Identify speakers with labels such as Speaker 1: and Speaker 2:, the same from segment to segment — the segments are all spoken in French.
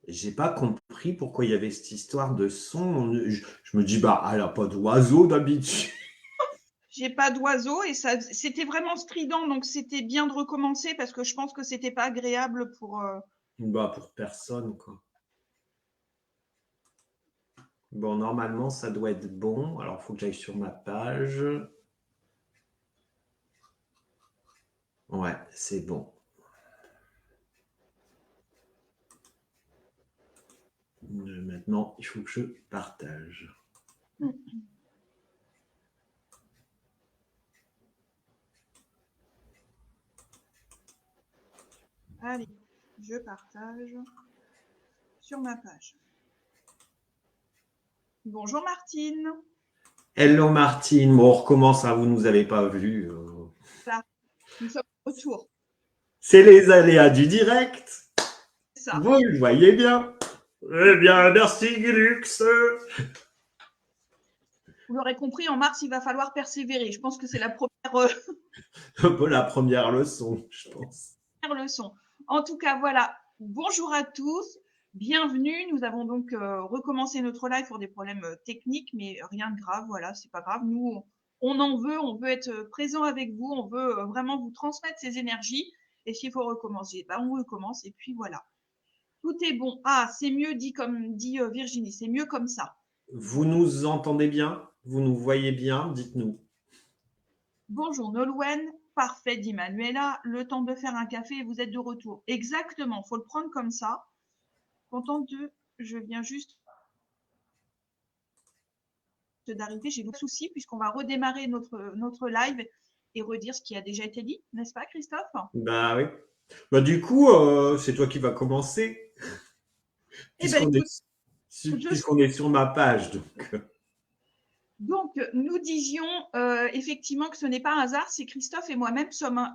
Speaker 1: J'ai pas compris pourquoi il y avait cette histoire de son. Je me dis, bah, elle a pas d'oiseau d'habitude.
Speaker 2: J'ai pas d'oiseau et ça, c'était vraiment strident, donc c'était bien de recommencer parce que je pense que c'était pas agréable pour.
Speaker 1: Bah, pour personne, quoi. Bon, normalement, ça doit être bon. Alors, il faut que j'aille sur ma page. Ouais, c'est bon. Maintenant, il faut que je partage.
Speaker 2: Allez, je partage sur ma page. Bonjour Martine.
Speaker 1: Hello Martine, bon, on recommence, hein, vous nous avez pas vu.
Speaker 2: Là, nous sommes de retour.
Speaker 1: C'est les aléas du direct.
Speaker 2: C'est ça.
Speaker 1: Vous le voyez bien. Eh bien, merci Gilux.
Speaker 2: Vous l'aurez compris, en mars, il va falloir persévérer. Je pense que c'est la
Speaker 1: Un peu la première leçon, je pense.
Speaker 2: première leçon. En tout cas, voilà. Bonjour à tous. Bienvenue. Nous avons donc recommencé notre live pour des problèmes techniques, mais rien de grave. Voilà, c'est pas grave. Nous, on en veut. On veut être présent avec vous. On veut vraiment vous transmettre ces énergies. Et s'il faut recommencer, ben, on recommence. Et puis voilà. Tout est bon. Ah, c'est mieux dit comme dit Virginie. C'est mieux comme ça.
Speaker 1: Vous
Speaker 2: Bon.
Speaker 1: nous entendez bien? Vous nous voyez bien? Dites-nous.
Speaker 2: Bonjour Nolwenn, parfait dit Manuela, le temps de faire un café et vous êtes de retour. Exactement, faut le prendre comme ça. Contente de, je viens juste d'arriver, j'ai beaucoup de soucis puisqu'on va redémarrer notre live et redire ce qui a déjà été dit, n'est-ce pas Christophe?
Speaker 1: Bah oui. Bah du coup, c'est toi qui vas commencer,
Speaker 2: Eh bien
Speaker 1: puisqu'on
Speaker 2: écoute,
Speaker 1: est,
Speaker 2: je
Speaker 1: puisqu'on est sur ma page.
Speaker 2: donc, nous disions effectivement que ce n'est pas un hasard si Christophe et moi-même sommes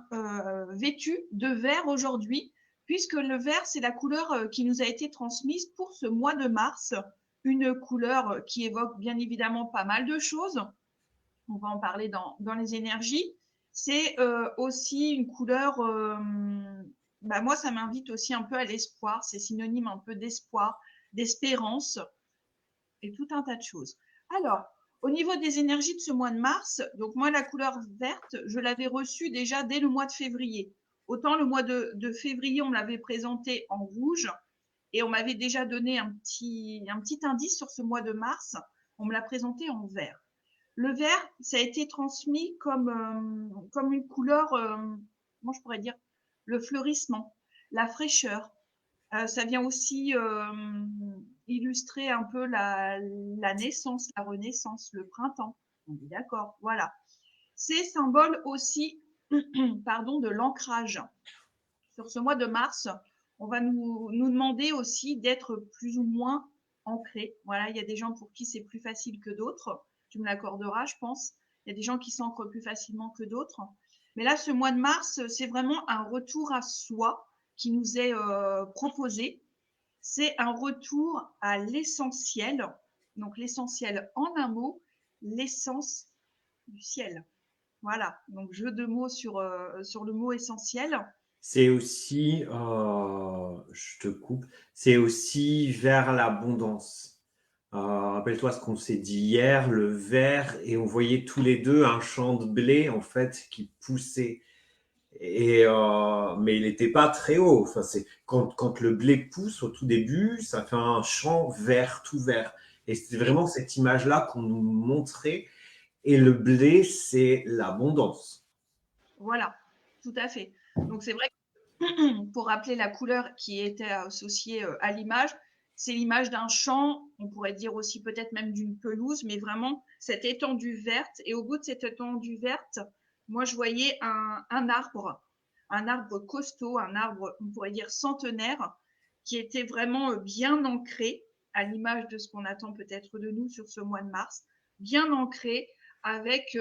Speaker 2: vêtus de vert aujourd'hui, puisque le vert, c'est la couleur qui nous a été transmise pour ce mois de mars, une couleur qui évoque bien évidemment pas mal de choses. On va en parler dans les énergies. C'est aussi une couleur, bah moi, ça m'invite aussi un peu à l'espoir, c'est synonyme un peu d'espoir, d'espérance et tout un tas de choses. Alors, au niveau des énergies de ce mois de mars, donc moi, la couleur verte, je l'avais reçue déjà dès le mois de février. Autant le mois de février, on me l'avait présenté en rouge et on m'avait déjà donné un petit indice sur ce mois de mars. On me l'a présenté en vert. Le vert, ça a été transmis comme une couleur, comment je pourrais dire, le fleurissement, la fraîcheur, ça vient aussi illustrer un peu la naissance, la renaissance, le printemps. On est d'accord, voilà. C'est symbole aussi pardon, de l'ancrage. Sur ce mois de mars, on va nous demander aussi d'être plus ou moins ancrés. Voilà, il y a des gens pour qui c'est plus facile que d'autres. Tu me l'accorderas, je pense. Il y a des gens qui s'ancrent plus facilement que d'autres. Mais là, ce mois de mars, c'est vraiment un retour à soi qui nous est proposé. C'est un retour à l'essentiel. Donc l'essentiel en un mot, l'essence du ciel. Voilà, donc jeu de mots sur le mot essentiel.
Speaker 1: C'est aussi, je te coupe, c'est aussi vers l'abondance. Rappelle-toi ce qu'on s'est dit hier, le vert, et on voyait tous les deux un champ de blé en fait qui poussait. Mais il n'était pas très haut. Enfin, c'est quand le blé pousse au tout début, ça fait un champ vert, tout vert. Et c'est
Speaker 2: Et
Speaker 1: vraiment cette image-là qu'on nous montrait. Et le blé, c'est l'abondance.
Speaker 2: voilà, tout à fait. Donc c'est vrai que pour rappeler la couleur qui était associée à l'image, c'est l'image d'un champ, on pourrait dire aussi peut-être même d'une pelouse, mais vraiment cette étendue verte. Et au bout de cette étendue verte, moi je voyais un arbre costaud, un arbre, on pourrait dire centenaire, qui était vraiment bien ancré, à l'image de ce qu'on attend peut-être de nous sur ce mois de mars, bien ancré avec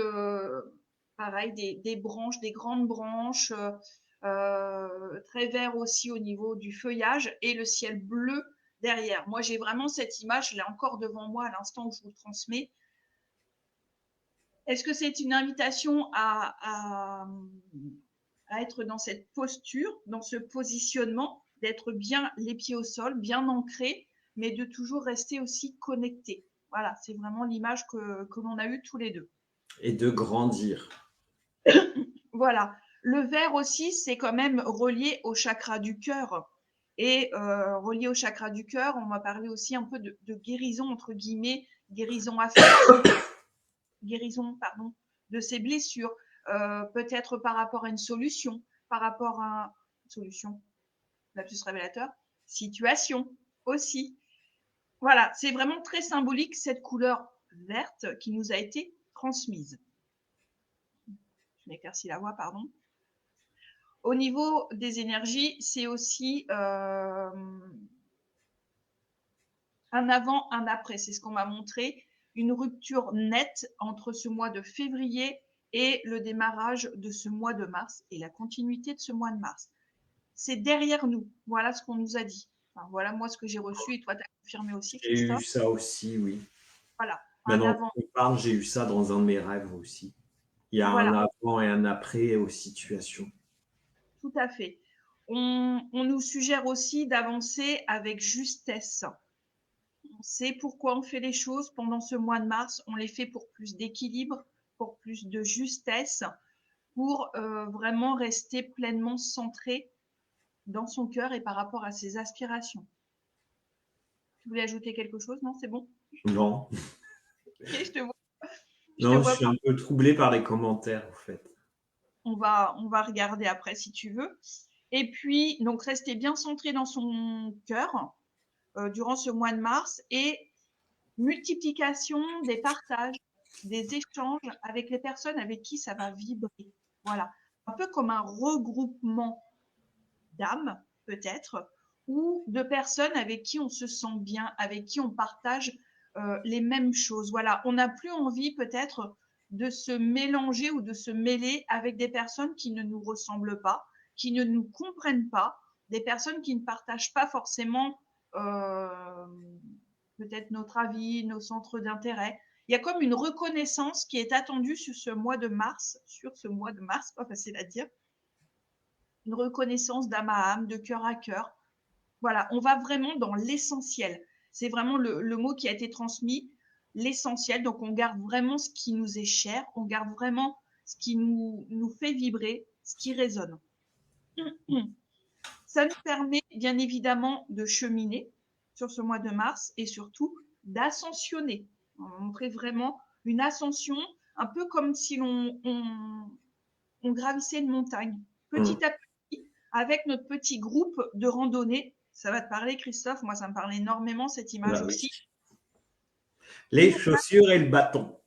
Speaker 2: pareil des branches, des grandes branches. Très vert aussi au niveau du feuillage et le ciel bleu derrière. Moi, j'ai vraiment cette image, je l'ai encore devant moi à l'instant où je vous le transmets. Est-ce que c'est une invitation à être dans cette posture, dans ce positionnement? d'être bien les pieds au sol, bien ancrés, mais de toujours rester aussi connectés. Voilà, c'est vraiment l'image que l'on a eue tous les deux.
Speaker 1: Et de grandir.
Speaker 2: Voilà. Le vert aussi, c'est quand même relié au chakra du cœur. Et relié au chakra du cœur, on va parler aussi un peu de guérison, entre guillemets, guérison affective, guérison, pardon, de ses blessures, peut-être par rapport à une solution, par rapport à une solution, lapsus révélateur, situation aussi. Voilà, c'est vraiment très symbolique cette couleur verte qui nous a été transmise. Je m'éclaircis la voix, pardon. Au niveau des énergies, c'est aussi un avant, un après. C'est ce qu'on m'a montré. Une rupture nette entre ce mois de février et le démarrage de ce mois de mars et la continuité de ce mois de mars. C'est derrière nous. Voilà ce qu'on nous a dit. Enfin, voilà moi ce que j'ai reçu et toi tu as confirmé aussi,
Speaker 1: J'ai eu
Speaker 2: Christophe.
Speaker 1: ça aussi, oui.
Speaker 2: Voilà, un
Speaker 1: Maintenant
Speaker 2: avant.
Speaker 1: qu'on parle, j'ai eu ça dans un de mes rêves aussi. Il y a un
Speaker 2: Voilà,
Speaker 1: avant et un après aux situations.
Speaker 2: tout à fait. On nous suggère aussi d'avancer avec justesse. On sait pourquoi on fait les choses pendant ce mois de mars. On les fait pour plus d'équilibre, pour plus de justesse, pour vraiment rester pleinement centré dans son cœur et par rapport à ses aspirations. Tu voulais ajouter quelque chose? Non, c'est bon?
Speaker 1: Non,
Speaker 2: Ok, je te
Speaker 1: non, je
Speaker 2: vois
Speaker 1: suis
Speaker 2: pas.
Speaker 1: un peu troublé par les commentaires, en fait.
Speaker 2: On va regarder après si tu veux. Et puis, donc, rester bien centré dans son cœur durant ce mois de mars et multiplication des partages, des échanges avec les personnes avec qui ça va vibrer. Voilà. Un peu comme un regroupement d'âmes, peut-être, ou de personnes avec qui on se sent bien, avec qui on partage les mêmes choses. Voilà. On n'a plus envie, peut-être, de se mélanger ou de se mêler avec des personnes qui ne nous ressemblent pas, qui ne nous comprennent pas, des personnes qui ne partagent pas forcément peut-être notre avis, nos centres d'intérêt. Il y a comme une reconnaissance qui est attendue sur ce mois de mars, pas facile à dire, une reconnaissance d'âme à âme, de cœur à cœur. Voilà, on va vraiment dans l'essentiel. C'est vraiment le mot qui a été transmis, l'essentiel. Donc on garde vraiment ce qui nous est cher, on garde vraiment ce qui nous fait vibrer, ce qui résonne. Ça nous permet bien évidemment de cheminer sur ce mois de mars et surtout d'ascensionner. On va montrer vraiment une ascension, un peu comme si on gravissait une montagne,
Speaker 1: Hum.
Speaker 2: petit à petit, avec notre petit groupe de randonnée. Ça va te parler, Christophe. Moi, ça me parle énormément, cette image
Speaker 1: Bah oui.
Speaker 2: aussi.
Speaker 1: Les chaussures et le bâton.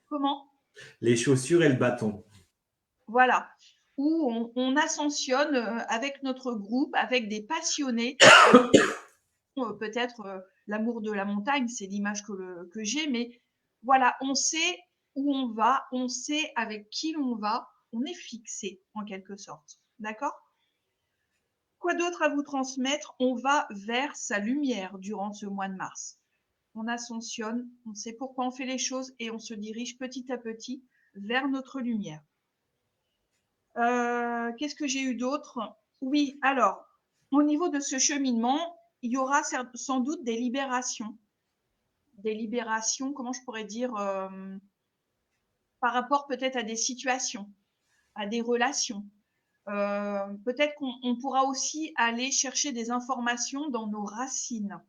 Speaker 2: Comment?
Speaker 1: Les chaussures et le bâton.
Speaker 2: Voilà. Où on ascensionne avec notre groupe, avec des passionnés, peut-être l'amour de la montagne, c'est l'image que j'ai, mais voilà, on sait où on va, on sait avec qui l'on va, on est fixé en quelque sorte. D'accord? Quoi d'autre à vous transmettre? On va vers sa lumière durant ce mois de mars. On ascensionne, on sait pourquoi on fait les choses et on se dirige petit à petit vers notre lumière. Qu'est-ce que j'ai eu d'autre? Oui, alors, au niveau de ce cheminement, il y aura sans doute des libérations. Des libérations, comment je pourrais dire, par rapport peut-être à des situations, à des relations. Peut-être qu'on pourra aussi aller chercher des informations dans nos racines.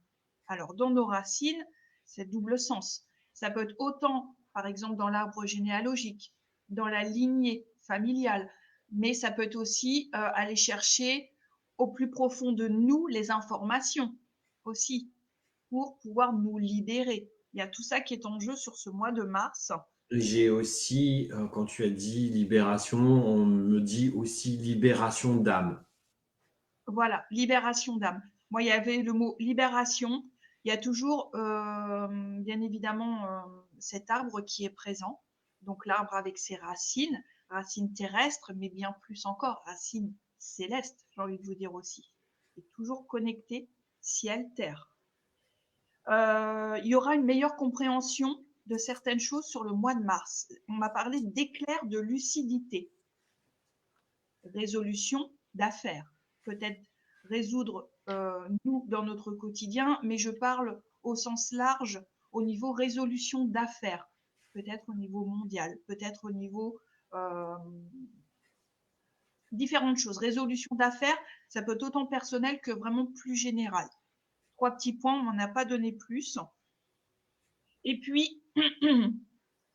Speaker 2: Alors, dans nos racines, c'est double sens. Ça peut être autant, par exemple, dans l'arbre généalogique, dans la lignée familiale, mais ça peut être aussi aller chercher au plus profond de nous les informations aussi pour pouvoir nous libérer. Il y a tout ça qui est en jeu sur ce mois de mars.
Speaker 1: J'ai aussi, quand tu as dit libération, on me dit aussi libération d'âme.
Speaker 2: Voilà, libération d'âme. Moi, il y avait le mot libération. Il y a toujours, bien évidemment, cet arbre qui est présent. Donc l'arbre avec ses racines, racines terrestres, mais bien plus encore, racines célestes, j'ai envie de vous dire aussi. Et toujours connecté ciel-terre. Il y aura une meilleure compréhension de certaines choses sur le mois de mars. On m'a parlé d'éclairs de lucidité, résolution d'affaires, peut-être résoudre, nous, dans notre quotidien, mais je parle au sens large, au niveau résolution d'affaires, peut-être au niveau mondial, peut-être au niveau différentes choses. Résolution d'affaires, ça peut être autant personnel que vraiment plus général. 3 petits points, on m'en a pas donné plus. Et puis,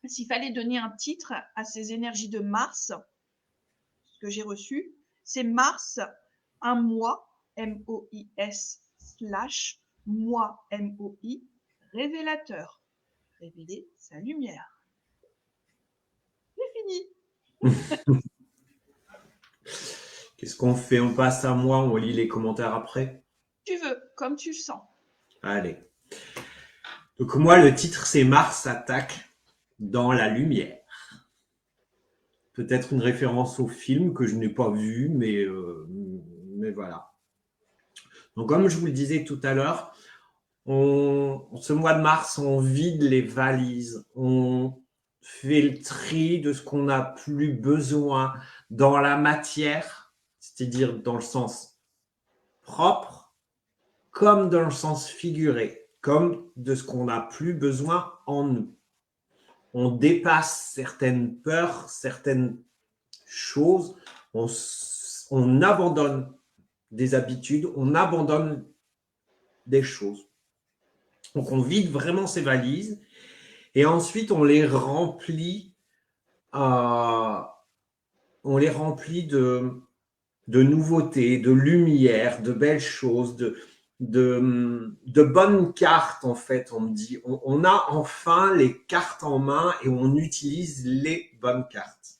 Speaker 2: s'il fallait donner un titre à ces énergies de Mars, ce que j'ai reçu, c'est Mars, un mois, M-O-I-S, slash, moi, M-O-I, révélateur. Révéler sa lumière. C'est fini.
Speaker 1: Qu'est-ce qu'on fait? On passe à moi, on lit les commentaires après?
Speaker 2: Tu veux, comme tu le sens.
Speaker 1: Allez. Donc moi, le titre, c'est Mars attaque dans la lumière. Peut-être une référence au film que je n'ai pas vu, mais voilà. Donc comme je vous le disais tout à l'heure, ce mois de mars, on vide les valises, on fait le tri de ce qu'on n'a plus besoin dans la matière, c'est-à-dire dans le sens propre, comme dans le sens figuré, comme de ce qu'on n'a plus besoin en nous. On dépasse certaines peurs, certaines choses, on abandonne des habitudes, on abandonne des choses. Donc on vide vraiment ces valises et ensuite on les remplit, de nouveautés, de lumière, de belles choses, de bonnes cartes en fait. On me dit, on a enfin les cartes en main et on utilise les bonnes cartes.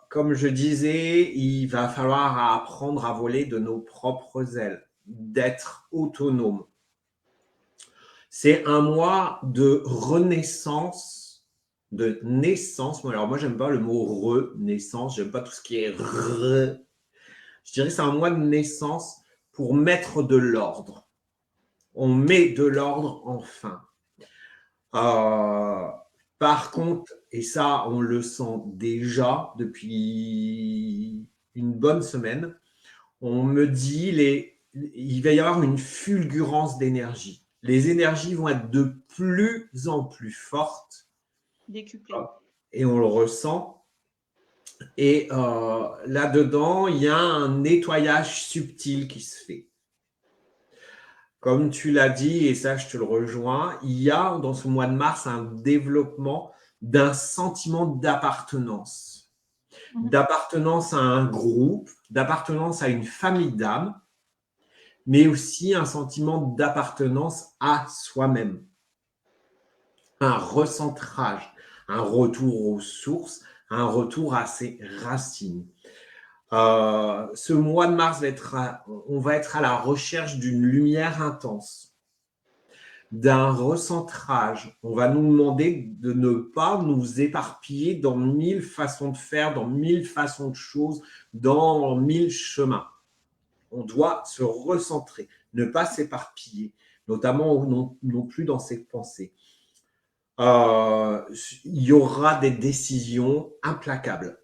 Speaker 1: Comme je disais, il va falloir apprendre à voler de nos propres ailes, d'être autonome. C'est un mois de renaissance, de naissance. Alors moi, j'aime pas le mot renaissance, j'aime pas tout ce qui est re. Je dirais que c'est un mois de naissance pour mettre de l'ordre. On met de l'ordre enfin. Par contre, et ça, on le sent déjà depuis une bonne semaine, on me dit il va y avoir une fulgurance d'énergie. Les énergies vont être de plus en plus fortes.
Speaker 2: Décuplé.
Speaker 1: Et on le ressent. Et là-dedans, il y a un nettoyage subtil qui se fait. Comme tu l'as dit, et ça, je te le rejoins, il y a dans ce mois de mars un développement d'un sentiment d'appartenance. D'appartenance à un groupe, d'appartenance à une famille d'âmes, mais aussi un sentiment d'appartenance à soi-même. Un recentrage, un retour aux sources, un retour à ses racines. Ce mois de mars, on va être à la recherche d'une lumière intense, d'un recentrage. On va nous demander de ne pas nous éparpiller dans 1000 façons de faire, dans 1000 façons de choses, dans 1000 chemins. On doit se recentrer, ne pas s'éparpiller, notamment non plus dans ses pensées. Il y aura des décisions implacables.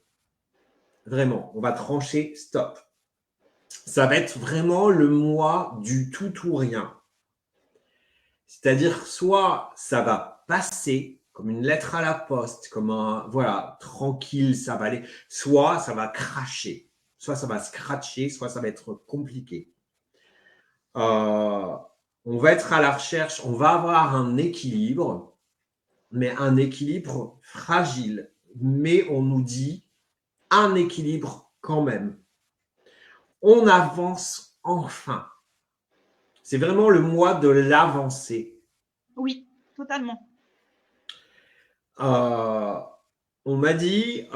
Speaker 1: Vraiment, on va trancher, stop. Ça va être vraiment le mois du tout ou rien. C'est-à-dire, soit ça va passer comme une lettre à la poste, comme voilà, tranquille, ça va aller, soit ça va cracher, soit ça va scratcher, soit ça va être compliqué. On va être à la recherche, on va avoir un équilibre, mais un équilibre fragile. Mais on nous dit un équilibre quand même. On avance enfin. C'est vraiment le mois de l'avancée.
Speaker 2: Oui, totalement.
Speaker 1: On m'a dit,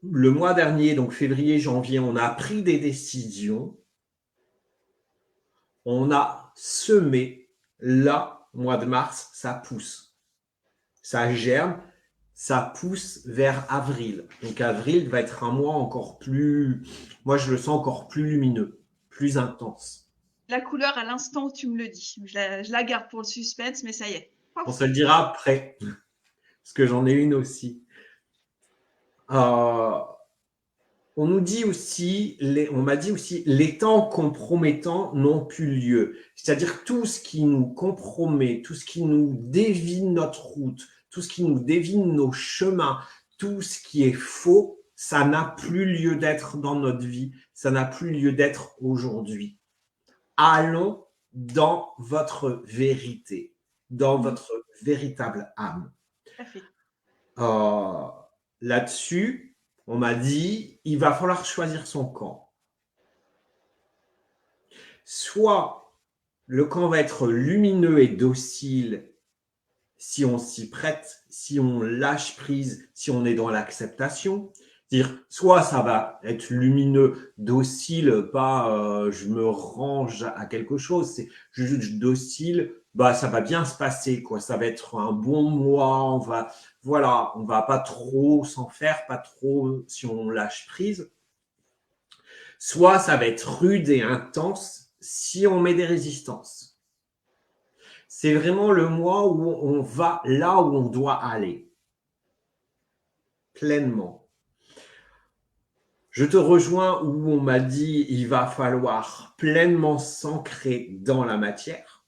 Speaker 1: le mois dernier, donc février, janvier, on a pris des décisions. On a semé. Là, mois de mars, ça pousse. Ça germe, ça pousse vers avril. Donc avril va être un mois encore plus, moi je le sens encore plus lumineux, plus intense.
Speaker 2: La couleur à l'instant où tu me le dis. Je la garde pour le suspense, mais ça y est.
Speaker 1: On se le dira après, parce que j'en ai une aussi. On On nous dit aussi, on m'a dit aussi, les temps compromettants n'ont plus lieu. C'est-à-dire tout ce qui nous compromet, tout ce qui nous dévie notre route, tout ce qui nous dévie nos chemins, tout ce qui est faux, ça n'a plus lieu d'être dans notre vie, ça n'a plus lieu d'être aujourd'hui. Allons dans votre vérité, dans votre véritable âme.
Speaker 2: Tout à fait.
Speaker 1: Là-dessus, on m'a dit, il va falloir choisir son camp. Soit le camp va être lumineux et docile si on s'y prête, si on lâche prise, si on est dans l'acceptation. C'est-à-dire, soit ça va être lumineux, docile, pas je me range à quelque chose, c'est juste docile, bah ça va bien se passer, quoi. Ça va être un bon mois, on va pas trop s'en faire, pas trop si on lâche prise. Soit ça va être rude et intense si on met des résistances. C'est vraiment le mois où on va là où on doit aller, pleinement. Je te rejoins où on m'a dit il va falloir pleinement s'ancrer dans la matière.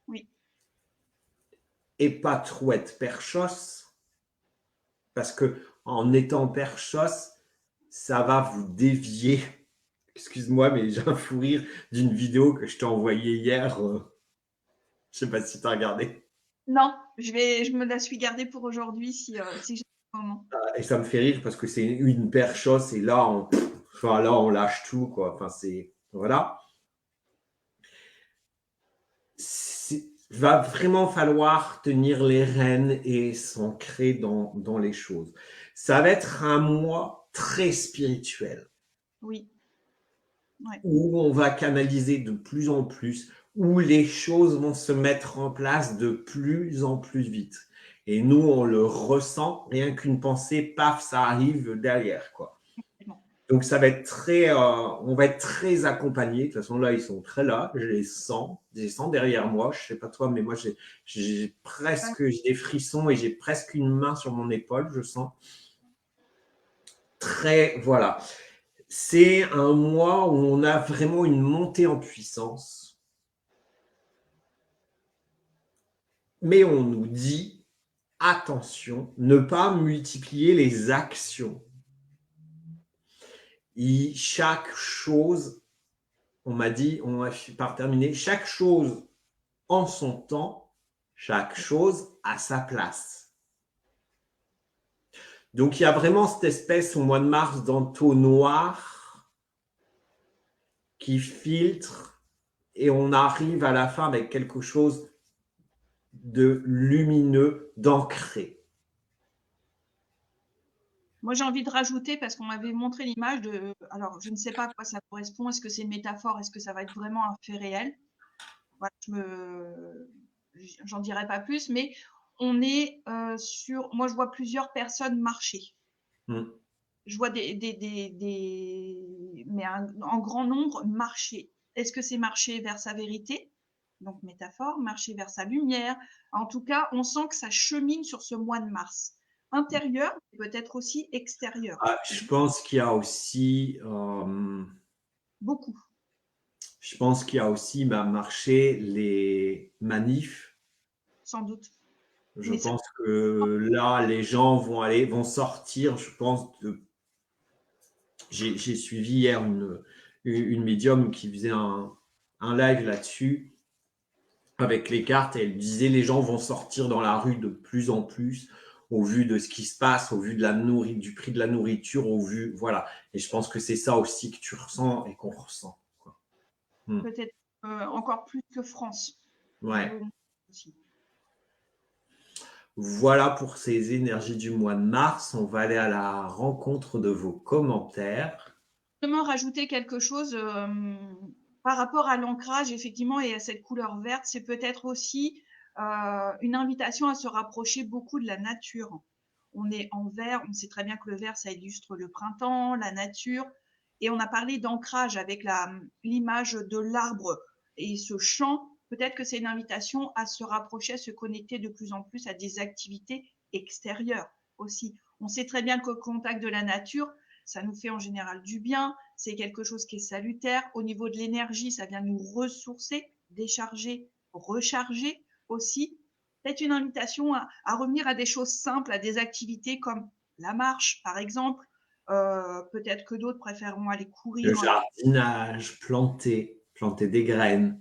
Speaker 2: Oui.
Speaker 1: Et pas trop être perchos, parce que en étant perchos, ça va vous dévier. Excuse-moi, mais j'ai un fou rire d'une vidéo que je t'ai envoyée hier. Je sais pas si tu as regardé.
Speaker 2: Non, je me la suis gardée pour aujourd'hui si j'ai un moment.
Speaker 1: Et ça me fait rire parce que c'est une perchos et là, on lâche tout, quoi. Enfin, c'est. Voilà. Va vraiment falloir tenir les rênes et s'ancrer dans les choses. Ça va être un mois très spirituel.
Speaker 2: Oui. Ouais.
Speaker 1: Où on va canaliser de plus en plus, où les choses vont se mettre en place de plus en plus vite. Et nous, on le ressent, rien qu'une pensée, paf, ça arrive derrière, quoi. Donc ça va être on va être très accompagné. De toute façon, là, ils sont très là. Je les sens derrière moi. Je sais pas toi, mais moi, j'ai des frissons et j'ai presque une main sur mon épaule. Je sens voilà. C'est un mois où on a vraiment une montée en puissance. Mais on nous dit, attention, ne pas multiplier les actions. Chaque chose, on m'a dit, on a par terminer, chaque chose en son temps, chaque chose à sa place. Donc il y a vraiment cette espèce au mois de mars d'entonnoir qui filtre et on arrive à la fin avec quelque chose de lumineux, d'ancré.
Speaker 2: Moi, j'ai envie de rajouter, parce qu'on m'avait montré l'image de. Alors, je ne sais pas à quoi ça correspond. Est-ce que c'est une métaphore? Est-ce que ça va être vraiment un fait réel? Voilà, j'en dirai pas plus, mais on est sur. Moi, je vois plusieurs personnes marcher. Je vois mais en grand nombre marcher. Est-ce que c'est marcher vers sa vérité? Donc, métaphore, marcher vers sa lumière. En tout cas, on sent que ça chemine sur ce mois de mars. Intérieur, peut-être aussi extérieur.
Speaker 1: Je pense qu'il y a aussi.
Speaker 2: Beaucoup.
Speaker 1: Je pense qu'il y a aussi marché les manifs.
Speaker 2: Sans doute.
Speaker 1: Je pense que là, les gens vont sortir, je pense, J'ai suivi hier une médium qui faisait un live là-dessus avec les cartes et elle disait les gens vont sortir dans la rue de plus en plus au vu de ce qui se passe, au vu de du prix de la nourriture, voilà. Et je pense que c'est ça aussi que tu ressens et qu'on ressent.
Speaker 2: Peut-être encore plus que France.
Speaker 1: Ouais. Voilà pour ces énergies du mois de mars. On va aller à la rencontre de vos commentaires.
Speaker 2: Justement, rajouter quelque chose par rapport à l'ancrage, effectivement, et à cette couleur verte, c'est peut-être aussi une invitation à se rapprocher beaucoup de la nature. On est en vert, on sait très bien que le vert, ça illustre le printemps, la nature, et on a parlé d'ancrage avec l'image de l'arbre et ce champ. Peut-être que c'est une invitation à se rapprocher, à se connecter de plus en plus à des activités extérieures aussi. On sait très bien qu'au contact de la nature, ça nous fait en général du bien, c'est quelque chose qui est salutaire. Au niveau de l'énergie, ça vient nous ressourcer, décharger, recharger aussi. Peut-être une invitation à revenir à des choses simples, à des activités comme la marche, par exemple. Peut-être que d'autres préféreront aller
Speaker 1: Le
Speaker 2: courir.
Speaker 1: jardinage, planter des graines,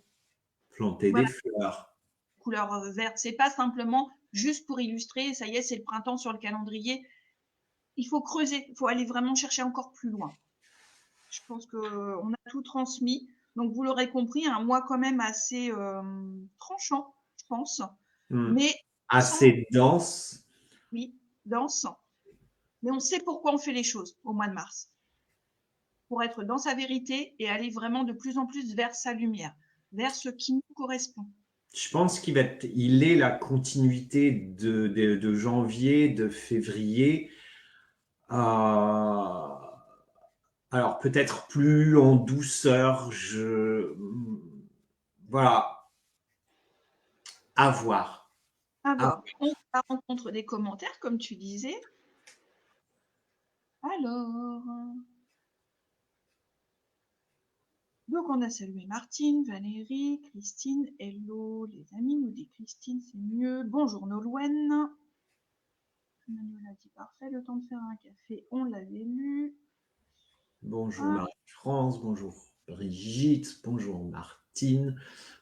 Speaker 1: planter des
Speaker 2: Voilà,
Speaker 1: fleurs.
Speaker 2: couleur verte. C'est pas simplement juste pour illustrer, ça y est, c'est le printemps sur le calendrier. Il faut creuser, il faut aller vraiment chercher encore plus loin. Je pense qu'on a tout transmis. Donc, vous l'aurez compris, un mois quand même assez tranchant, je pense, mais sans,
Speaker 1: Assez dense.
Speaker 2: oui, dense. Mais on sait pourquoi on fait les choses au mois de mars. Pour être dans sa vérité et aller vraiment de plus en plus vers sa lumière, vers ce qui nous correspond.
Speaker 1: Je pense il est la continuité de janvier, de février. Alors peut-être plus en douceur. Voilà, à voir.
Speaker 2: À
Speaker 1: À-
Speaker 2: voir. On va rencontre des commentaires, comme tu disais. Alors, donc on a salué Martine, Valérie, Christine. Hello les amis, nous dit Christine, c'est mieux. Bonjour Nolwenn. Emmanuel a dit parfait, le temps de faire un café, on l'avait lu.
Speaker 1: Bonjour
Speaker 2: Ah,
Speaker 1: Marie-France, bonjour Brigitte, bonjour Martine,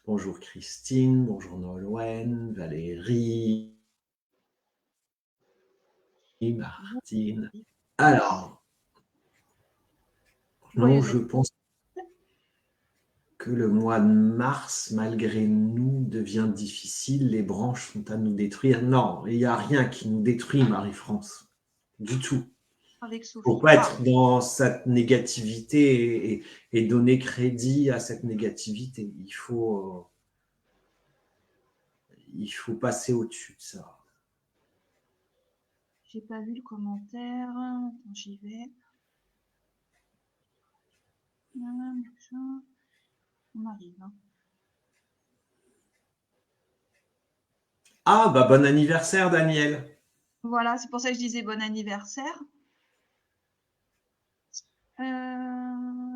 Speaker 1: bonjour Christine, bonjour Nolwenn, Valérie, Martine. Alors, non,
Speaker 2: joyeux
Speaker 1: je pense que le mois de mars, malgré nous, devient difficile. Les branches sont à nous détruire. Non, il n'y a rien qui nous détruit, Marie-France. Du tout.
Speaker 2: avec
Speaker 1: Il ne faut
Speaker 2: Sophie.
Speaker 1: pas
Speaker 2: Waouh,
Speaker 1: être dans cette négativité et donner crédit à cette négativité. Il faut passer au-dessus de ça.
Speaker 2: j'ai pas vu le commentaire. Attends, j'y vais. On arrive. Hein.
Speaker 1: Ah, bah bon anniversaire, Daniel.
Speaker 2: Voilà, c'est pour ça que je disais bon anniversaire.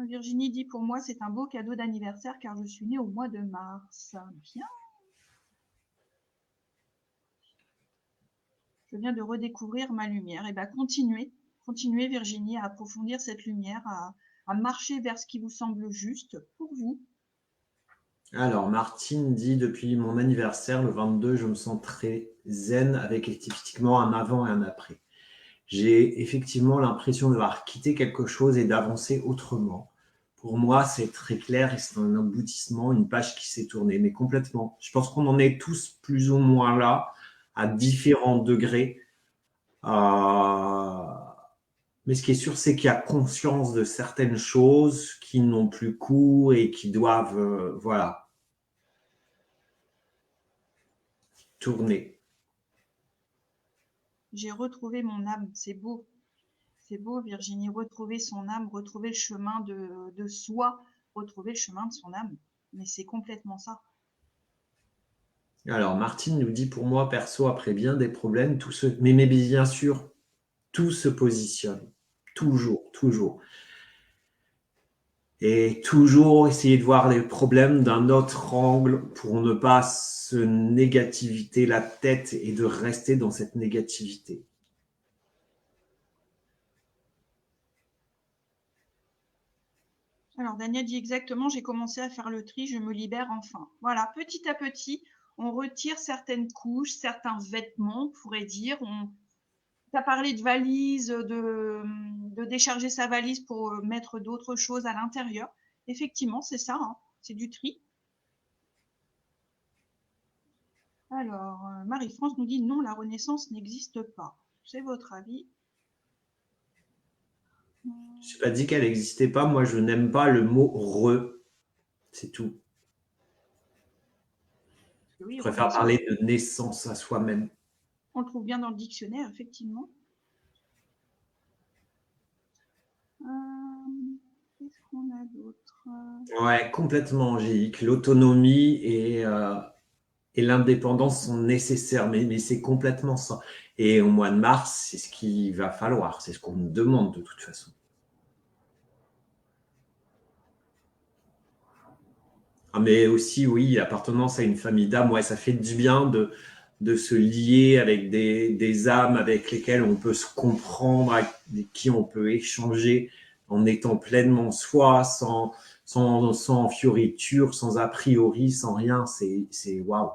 Speaker 2: Virginie dit pour moi c'est un beau cadeau d'anniversaire car je suis née au mois de mars. Bien. Je viens de redécouvrir ma lumière. Et bien continuez Virginie à approfondir cette lumière, à marcher vers ce qui vous semble juste pour vous.
Speaker 1: Alors, Martine dit depuis mon anniversaire, le 22, je me sens très zen avec effectivement un avant et un après. J'ai effectivement l'impression d'avoir quitté quelque chose et d'avancer autrement. Pour moi, c'est très clair et c'est un aboutissement, une page qui s'est tournée, mais complètement. Je pense qu'on en est tous plus ou moins là, à différents degrés. Mais ce qui est sûr, c'est qu'il y a conscience de certaines choses qui n'ont plus cours et qui doivent, voilà, tourner.
Speaker 2: J'ai retrouvé mon âme. C'est beau. C'est beau, Virginie. Retrouver son âme, retrouver le chemin de soi, retrouver le chemin de son âme. Mais c'est complètement ça.
Speaker 1: Alors, Martine nous dit, pour moi, perso, après bien des problèmes, mais bien sûr, tout se positionne. Toujours, toujours. Et toujours essayer de voir les problèmes d'un autre angle pour ne pas se négativiter la tête et de rester dans cette négativité.
Speaker 2: Alors, Daniel dit exactement, j'ai commencé à faire le tri, je me libère enfin. Voilà, petit à petit, on retire certaines couches, certains vêtements, on pourrait dire. Tu as parlé de valise, de décharger sa valise pour mettre d'autres choses à l'intérieur. Effectivement, c'est ça, hein, c'est du tri. Alors, Marie-France nous dit non, la Renaissance n'existe pas. C'est votre avis?
Speaker 1: Je n'ai pas dit qu'elle n'existait pas. Moi, je n'aime pas le mot re. C'est tout. Je
Speaker 2: Oui,
Speaker 1: préfère
Speaker 2: Renaissance,
Speaker 1: parler de naissance à soi-même.
Speaker 2: on le trouve bien dans le dictionnaire, effectivement. Qu'est-ce qu'on a d'autre?
Speaker 1: Ouais, complètement, Angélique. L'autonomie et l'indépendance sont nécessaires, mais c'est complètement ça. Et au mois de mars, c'est ce qu'il va falloir, c'est ce qu'on nous demande de toute façon. Ah, mais aussi, oui, appartenance à une famille d'âmes, ouais, ça fait du bien de se lier avec des âmes avec lesquelles on peut se comprendre, avec qui on peut échanger en étant pleinement soi, sans fioriture, sans a priori, sans rien. C'est waouh.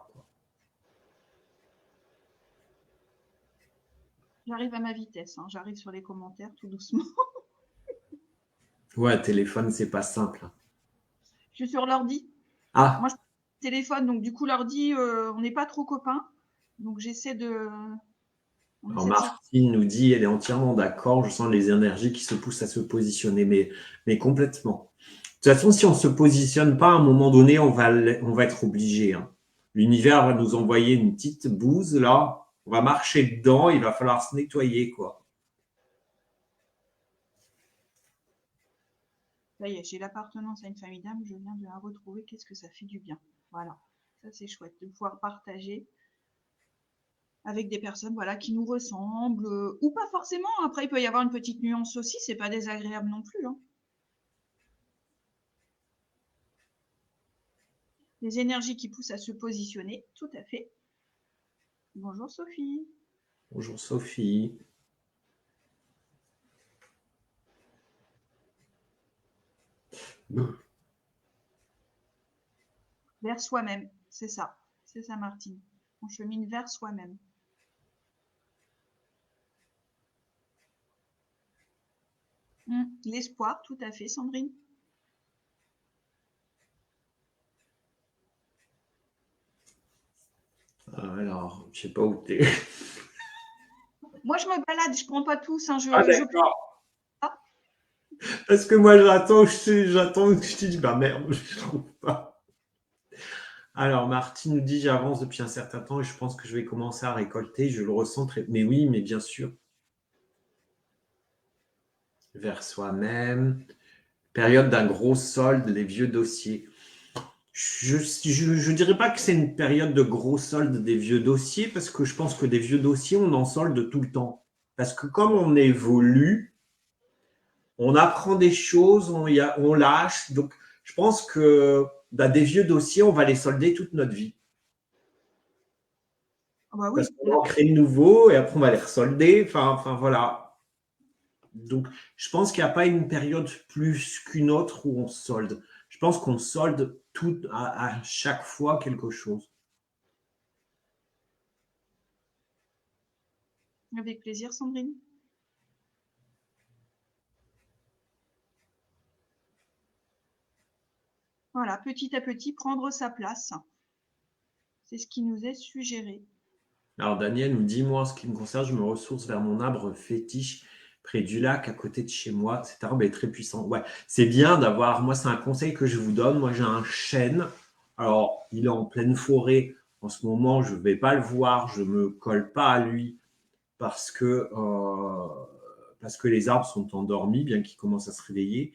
Speaker 2: J'arrive à ma vitesse, hein. J'arrive sur les commentaires tout doucement.
Speaker 1: Ouais, téléphone, c'est pas simple.
Speaker 2: Je suis sur l'ordi. Moi,
Speaker 1: Ah,
Speaker 2: je téléphone, donc du coup, l'ordi, on n'est pas trop copains. Donc on
Speaker 1: alors
Speaker 2: essaie de se.
Speaker 1: Martine nous dit, elle est entièrement d'accord, je sens les énergies qui se poussent à se positionner, mais complètement. De toute façon, si on ne se positionne pas, à un moment donné, on va être obligé. Hein. L'univers va nous envoyer une petite bouse, là, on va marcher dedans, il va falloir se nettoyer, quoi.
Speaker 2: Ça y est, j'ai l'appartenance à une famille d'âmes, je viens de la retrouver. Qu'est-ce que ça fait du bien. Voilà, ça c'est chouette de pouvoir partager avec des personnes voilà, qui nous ressemblent, ou pas forcément. Après, il peut y avoir une petite nuance aussi, c'est pas désagréable non plus. Hein. Les énergies qui poussent à se positionner, tout à fait. Bonjour Sophie.
Speaker 1: Bonjour Sophie.
Speaker 2: Vers soi-même, c'est ça. C'est ça, Martine. On chemine vers soi-même. L'espoir, tout à fait, Sandrine.
Speaker 1: Alors, je sais pas où t'es.
Speaker 2: Moi, je me balade, je prends pas tous. Hein,
Speaker 1: Ah,
Speaker 2: je
Speaker 1: d'accord.
Speaker 2: pas.
Speaker 1: Parce que moi, j'attends que je te dis, bah merde, je trouve pas. Alors, Martine nous dit, j'avance depuis un certain temps et je pense que je vais commencer à récolter. Je le ressens très. Mais oui, mais bien sûr. Vers soi-même. Période d'un gros solde, les vieux dossiers. Je dirais pas que c'est une période de gros solde des vieux dossiers parce que je pense que des vieux dossiers, on en solde tout le temps. Parce que comme on évolue, on apprend des choses, on lâche. Donc, je pense que bah, des vieux dossiers, on va les solder toute notre vie.
Speaker 2: Ah bah
Speaker 1: Parce
Speaker 2: oui,
Speaker 1: qu'on en crée de nouveaux et après on va les resolder. Enfin voilà. Donc, je pense qu'il n'y a pas une période plus qu'une autre où on solde. Je pense qu'on solde tout à chaque fois quelque chose.
Speaker 2: avec plaisir, Sandrine. Voilà, petit à petit, prendre sa place. C'est ce qui nous est suggéré.
Speaker 1: Alors Daniel nous dit, moi en ce qui me concerne, je me ressource vers mon arbre fétiche près du lac à côté de chez moi. Cet arbre est très puissant. Ouais, c'est bien d'avoir, moi c'est un conseil que je vous donne, moi j'ai un chêne, alors il est en pleine forêt, en ce moment je ne vais pas le voir, je ne me colle pas à lui parce parce que les arbres sont endormis, bien qu'ils commencent à se réveiller.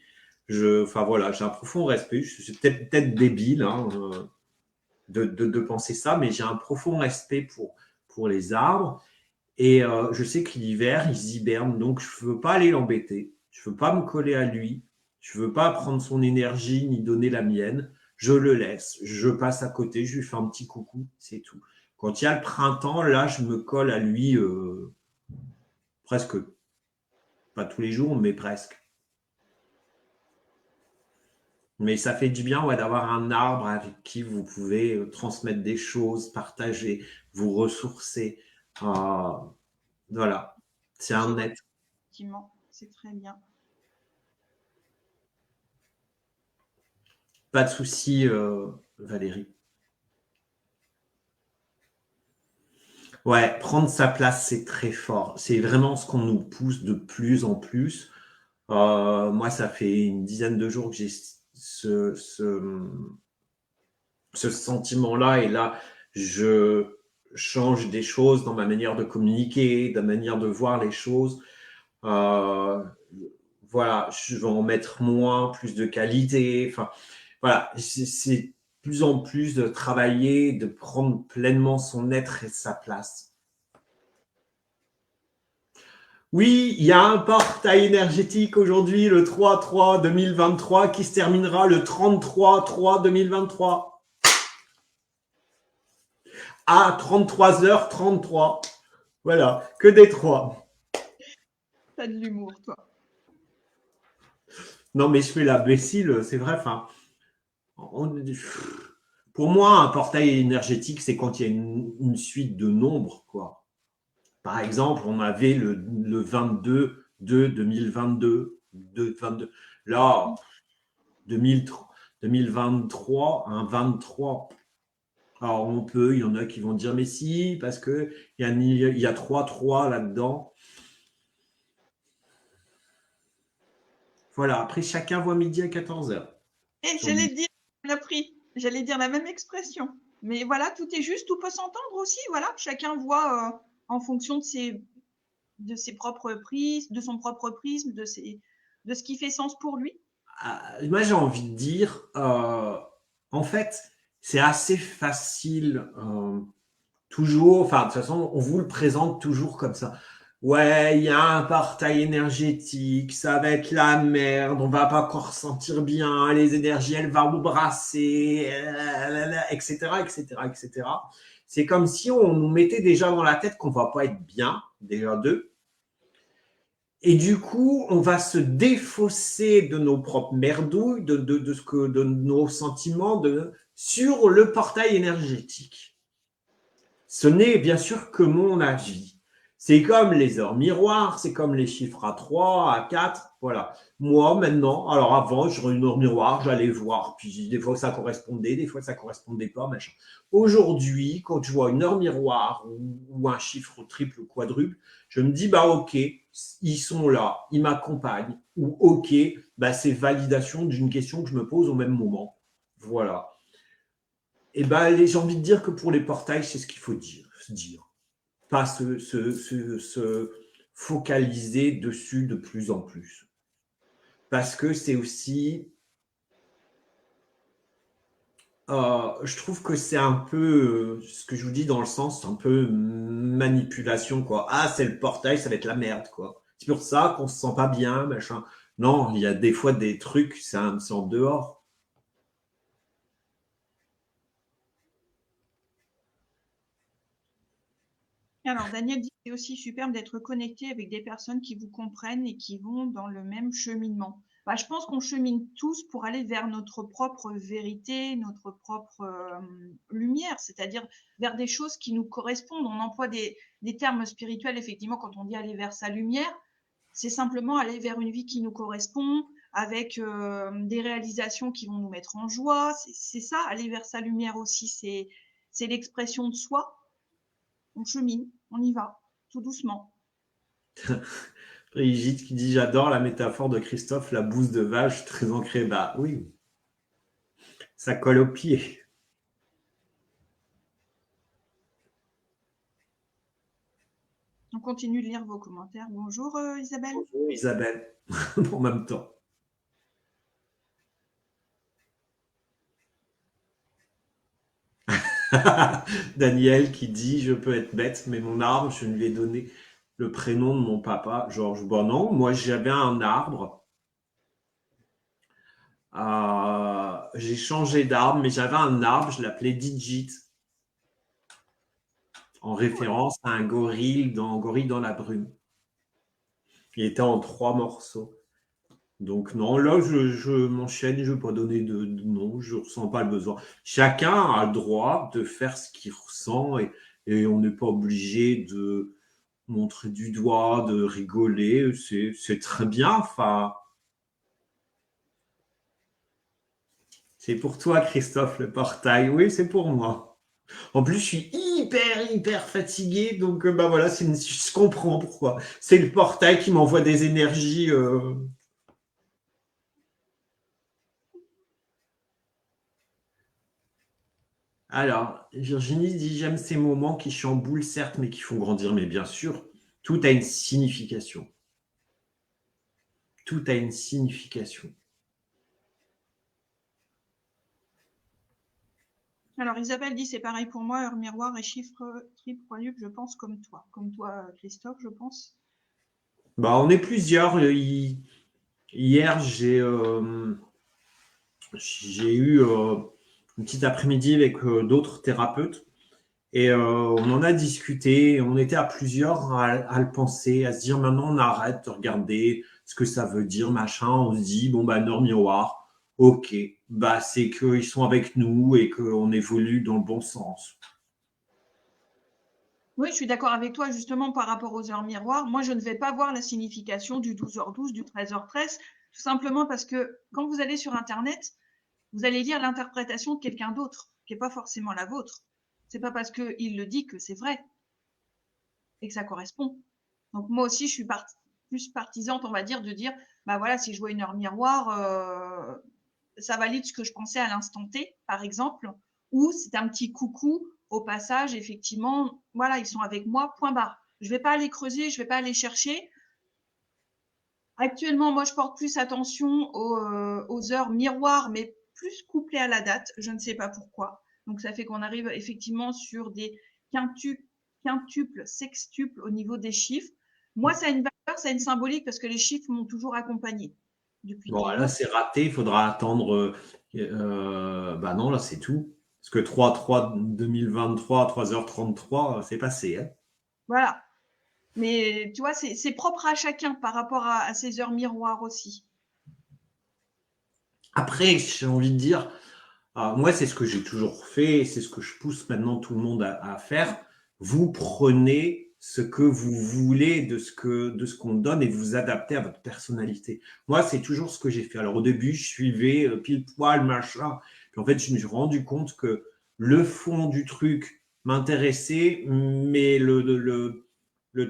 Speaker 1: Enfin voilà, j'ai un profond respect, je suis peut-être débile, hein, de penser ça, mais j'ai un profond respect pour les arbres. Et je sais que l'hiver, ils hibernent, donc je ne veux pas aller l'embêter. Je ne veux pas me coller à lui. Je ne veux pas prendre son énergie ni donner la mienne. Je le laisse. Je passe à côté, je lui fais un petit coucou, c'est tout. Quand il y a le printemps, là, je me colle à lui presque, pas tous les jours, mais presque. Mais ça fait du bien ouais, d'avoir un arbre avec qui vous pouvez transmettre des choses, partager, vous ressourcer. Euh, voilà, c'est
Speaker 2: C'est
Speaker 1: un
Speaker 2: vrai,
Speaker 1: être.
Speaker 2: effectivement. C'est très bien.
Speaker 1: Pas de souci, Valérie. Ouais, prendre sa place, c'est très fort. C'est vraiment ce qu'on nous pousse de plus en plus. Moi, ça fait une dizaine de jours que j'ai ce sentiment-là. Et là, je change des choses dans ma manière de communiquer, dans ma manière de voir les choses. Euh, voilà, je vais en mettre moins, plus de qualité. Enfin, voilà, c'est plus en plus de travailler, de prendre pleinement son être et sa place. Oui, il y a un portail énergétique aujourd'hui, le 3-3-2023, qui se terminera le 33-3-2023 à 33h33. Voilà, que des trois.
Speaker 2: T'as de l'humour, toi.
Speaker 1: Non, mais je fais la bécile, c'est vrai. Enfin, pour moi, un portail énergétique, c'est quand il y a une suite de nombres, quoi. Par exemple, on avait le 22 de 2022, 22. Là, 2023, un 23. Alors, il y en a qui vont dire, mais si, parce que il y a 3 là-dedans. Voilà, après, chacun voit midi à 14h.
Speaker 2: Et j'allais dire, on l'a pris. J'allais dire la même expression. Mais voilà, tout est juste, tout peut s'entendre aussi. Voilà, chacun voit en fonction de ses propres prismes, de son propre prisme, de ce qui fait sens pour lui.
Speaker 1: Moi, j'ai envie de dire, en fait, c'est assez facile, toujours, enfin, de toute façon, on vous le présente toujours comme ça. Ouais, il y a un portail énergétique, ça va être la merde, on va pas encore se sentir bien, les énergies, elles vont vous brasser, etc., etc., etc. C'est comme si on nous mettait déjà dans la tête qu'on va pas être bien, déjà deux. Et du coup, on va se défausser de nos propres merdouilles, de nos sentiments sur le portail énergétique. Ce n'est bien sûr que mon avis. C'est comme les heures miroirs, c'est comme les chiffres à 3, à 4, voilà. Moi, maintenant, alors avant, j'aurais une heure miroir, j'allais voir, puis des fois ça correspondait, des fois ça correspondait pas, machin. Aujourd'hui, quand je vois une heure miroir ou un chiffre triple ou quadruple, je me dis, bah ok, ils sont là, ils m'accompagnent, ou ok, bah c'est validation d'une question que je me pose au même moment. Voilà. Et ben, j'ai envie de dire que pour les portails, c'est ce qu'il faut dire. Pas se focaliser dessus de plus en plus. Parce que c'est aussi, je trouve que c'est un peu, ce que je vous dis dans le sens, un peu manipulation, quoi. Ah, c'est le portail, ça va être la merde, quoi. C'est pour ça qu'on se sent pas bien, machin. Non, il y a des fois des trucs, c'est en dehors.
Speaker 2: Alors, Daniel dit que c'est aussi superbe d'être connecté avec des personnes qui vous comprennent et qui vont dans le même cheminement. Bah, je pense qu'on chemine tous pour aller vers notre propre vérité, notre propre lumière, c'est-à-dire vers des choses qui nous correspondent. On emploie des termes spirituels, effectivement, quand on dit aller vers sa lumière, c'est simplement aller vers une vie qui nous correspond, avec des réalisations qui vont nous mettre en joie. C'est ça, aller vers sa lumière aussi, c'est l'expression de soi. On chemine, on y va, tout doucement.
Speaker 1: Brigitte qui dit j'adore la métaphore de Christophe, la bouse de vache très ancrée. Bah oui, ça colle au pied.
Speaker 2: On continue de lire vos commentaires. Bonjour Isabelle.
Speaker 1: Bonjour Isabelle, en même temps. Daniel qui dit je peux être bête, mais mon arbre, je lui ai donné le prénom de mon papa, Georges. Bon non, moi j'avais un arbre. J'ai changé d'arbre, mais j'avais un arbre, je l'appelais Digit, en référence à un gorille dans la brume. Il était en 3 morceaux. Donc non, là je m'enchaîne, je ne veux pas donner de nom, je ne ressens pas le besoin. Chacun a le droit de faire ce qu'il ressent et on n'est pas obligé de montrer du doigt, de rigoler, c'est très bien. Enfin, c'est pour toi, Christophe, le portail. Oui, c'est pour moi. En plus, je suis hyper fatigué, donc bah voilà, je comprends pourquoi. C'est le portail qui m'envoie des énergies. Alors, Virginie dit j'aime ces moments qui chamboulent, certes, mais qui font grandir. Mais bien sûr, tout a une signification. Tout a une signification.
Speaker 2: Alors Isabelle dit c'est pareil pour moi, heure miroir et chiffre triple quadruple, je pense comme toi. Comme toi Christophe, je pense.
Speaker 1: Bah, on est plusieurs. Hier, j'ai eu une petite après-midi avec d'autres thérapeutes et on en a discuté. On était à plusieurs à le penser, à se dire maintenant on arrête de regarder ce que ça veut dire, machin. On se dit, bon, bah, Nord Miroir, ok, bah, c'est qu'ils sont avec nous et qu'on évolue dans le bon sens.
Speaker 2: Oui, je suis d'accord avec toi justement par rapport aux heures miroirs. Moi, je ne vais pas voir la signification du 12h12, du 13h13, tout simplement parce que quand vous allez sur Internet, vous allez lire l'interprétation de quelqu'un d'autre, qui n'est pas forcément la vôtre. C'est pas parce qu'il le dit que c'est vrai et que ça correspond. Donc moi aussi, je suis plus partisante, on va dire, de dire, bah voilà, si je vois une heure miroir, ça valide ce que je pensais à l'instant T, par exemple, ou c'est un petit coucou au passage, effectivement, voilà, ils sont avec moi, point barre. Je vais pas aller creuser, je vais pas aller chercher. Actuellement, moi, je porte plus attention aux heures miroirs, mais plus couplées à la date. Je ne sais pas pourquoi. Donc, ça fait qu'on arrive effectivement sur des quintuples, sextuples au niveau des chiffres. Moi, ça a une valeur, ça a une symbolique parce que les chiffres m'ont toujours accompagné depuis
Speaker 1: Bon, là,
Speaker 2: toujours.
Speaker 1: c'est raté. Il faudra attendre. Bah non, là, c'est tout. Parce que 3-3 2023, 3h33, c'est passé. Hein.
Speaker 2: Voilà. Mais tu vois, c'est propre à chacun par rapport à ces heures miroirs aussi.
Speaker 1: Après, j'ai envie de dire, moi, c'est ce que j'ai toujours fait, c'est ce que je pousse maintenant tout le monde à faire. Vous prenez ce que vous voulez de ce qu'on donne et vous adaptez à votre personnalité. Moi, c'est toujours ce que j'ai fait. Alors, au début, je suivais pile poil, machin. Puis en fait, je me suis rendu compte que le fond du truc m'intéressait, mais le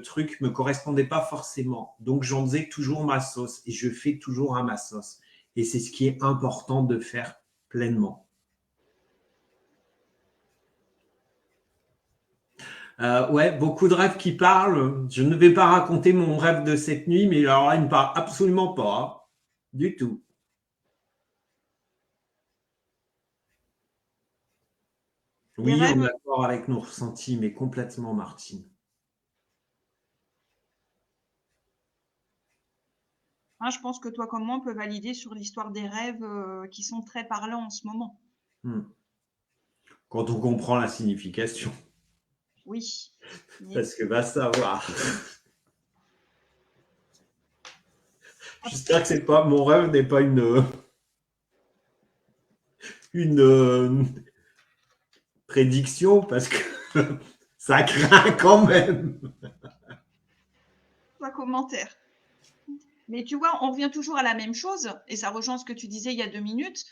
Speaker 1: truc me correspondait pas forcément. Donc, j'en faisais toujours ma sauce et je fais toujours à ma sauce. Et c'est ce qui est important de faire pleinement. Ouais, beaucoup de rêves qui parlent. Je ne vais pas raconter mon rêve de cette nuit, mais alors là, il ne parle absolument pas. Hein. Du tout.
Speaker 2: Les
Speaker 1: Oui, on est
Speaker 2: rêves,
Speaker 1: d'accord avec nos ressentis, mais complètement, Martine.
Speaker 2: hein, je pense que toi comme moi, on peut valider sur l'histoire des rêves qui sont très parlants en ce moment.
Speaker 1: Hmm. Quand on comprend la signification.
Speaker 2: Oui. Mais
Speaker 1: Parce que va savoir. J'espère que c'est pas mon rêve n'est pas une prédiction parce que ça craint quand même.
Speaker 2: pas commentaire. Mais tu vois, on revient toujours à la même chose, et ça rejoint ce que tu disais il y a 2 minutes.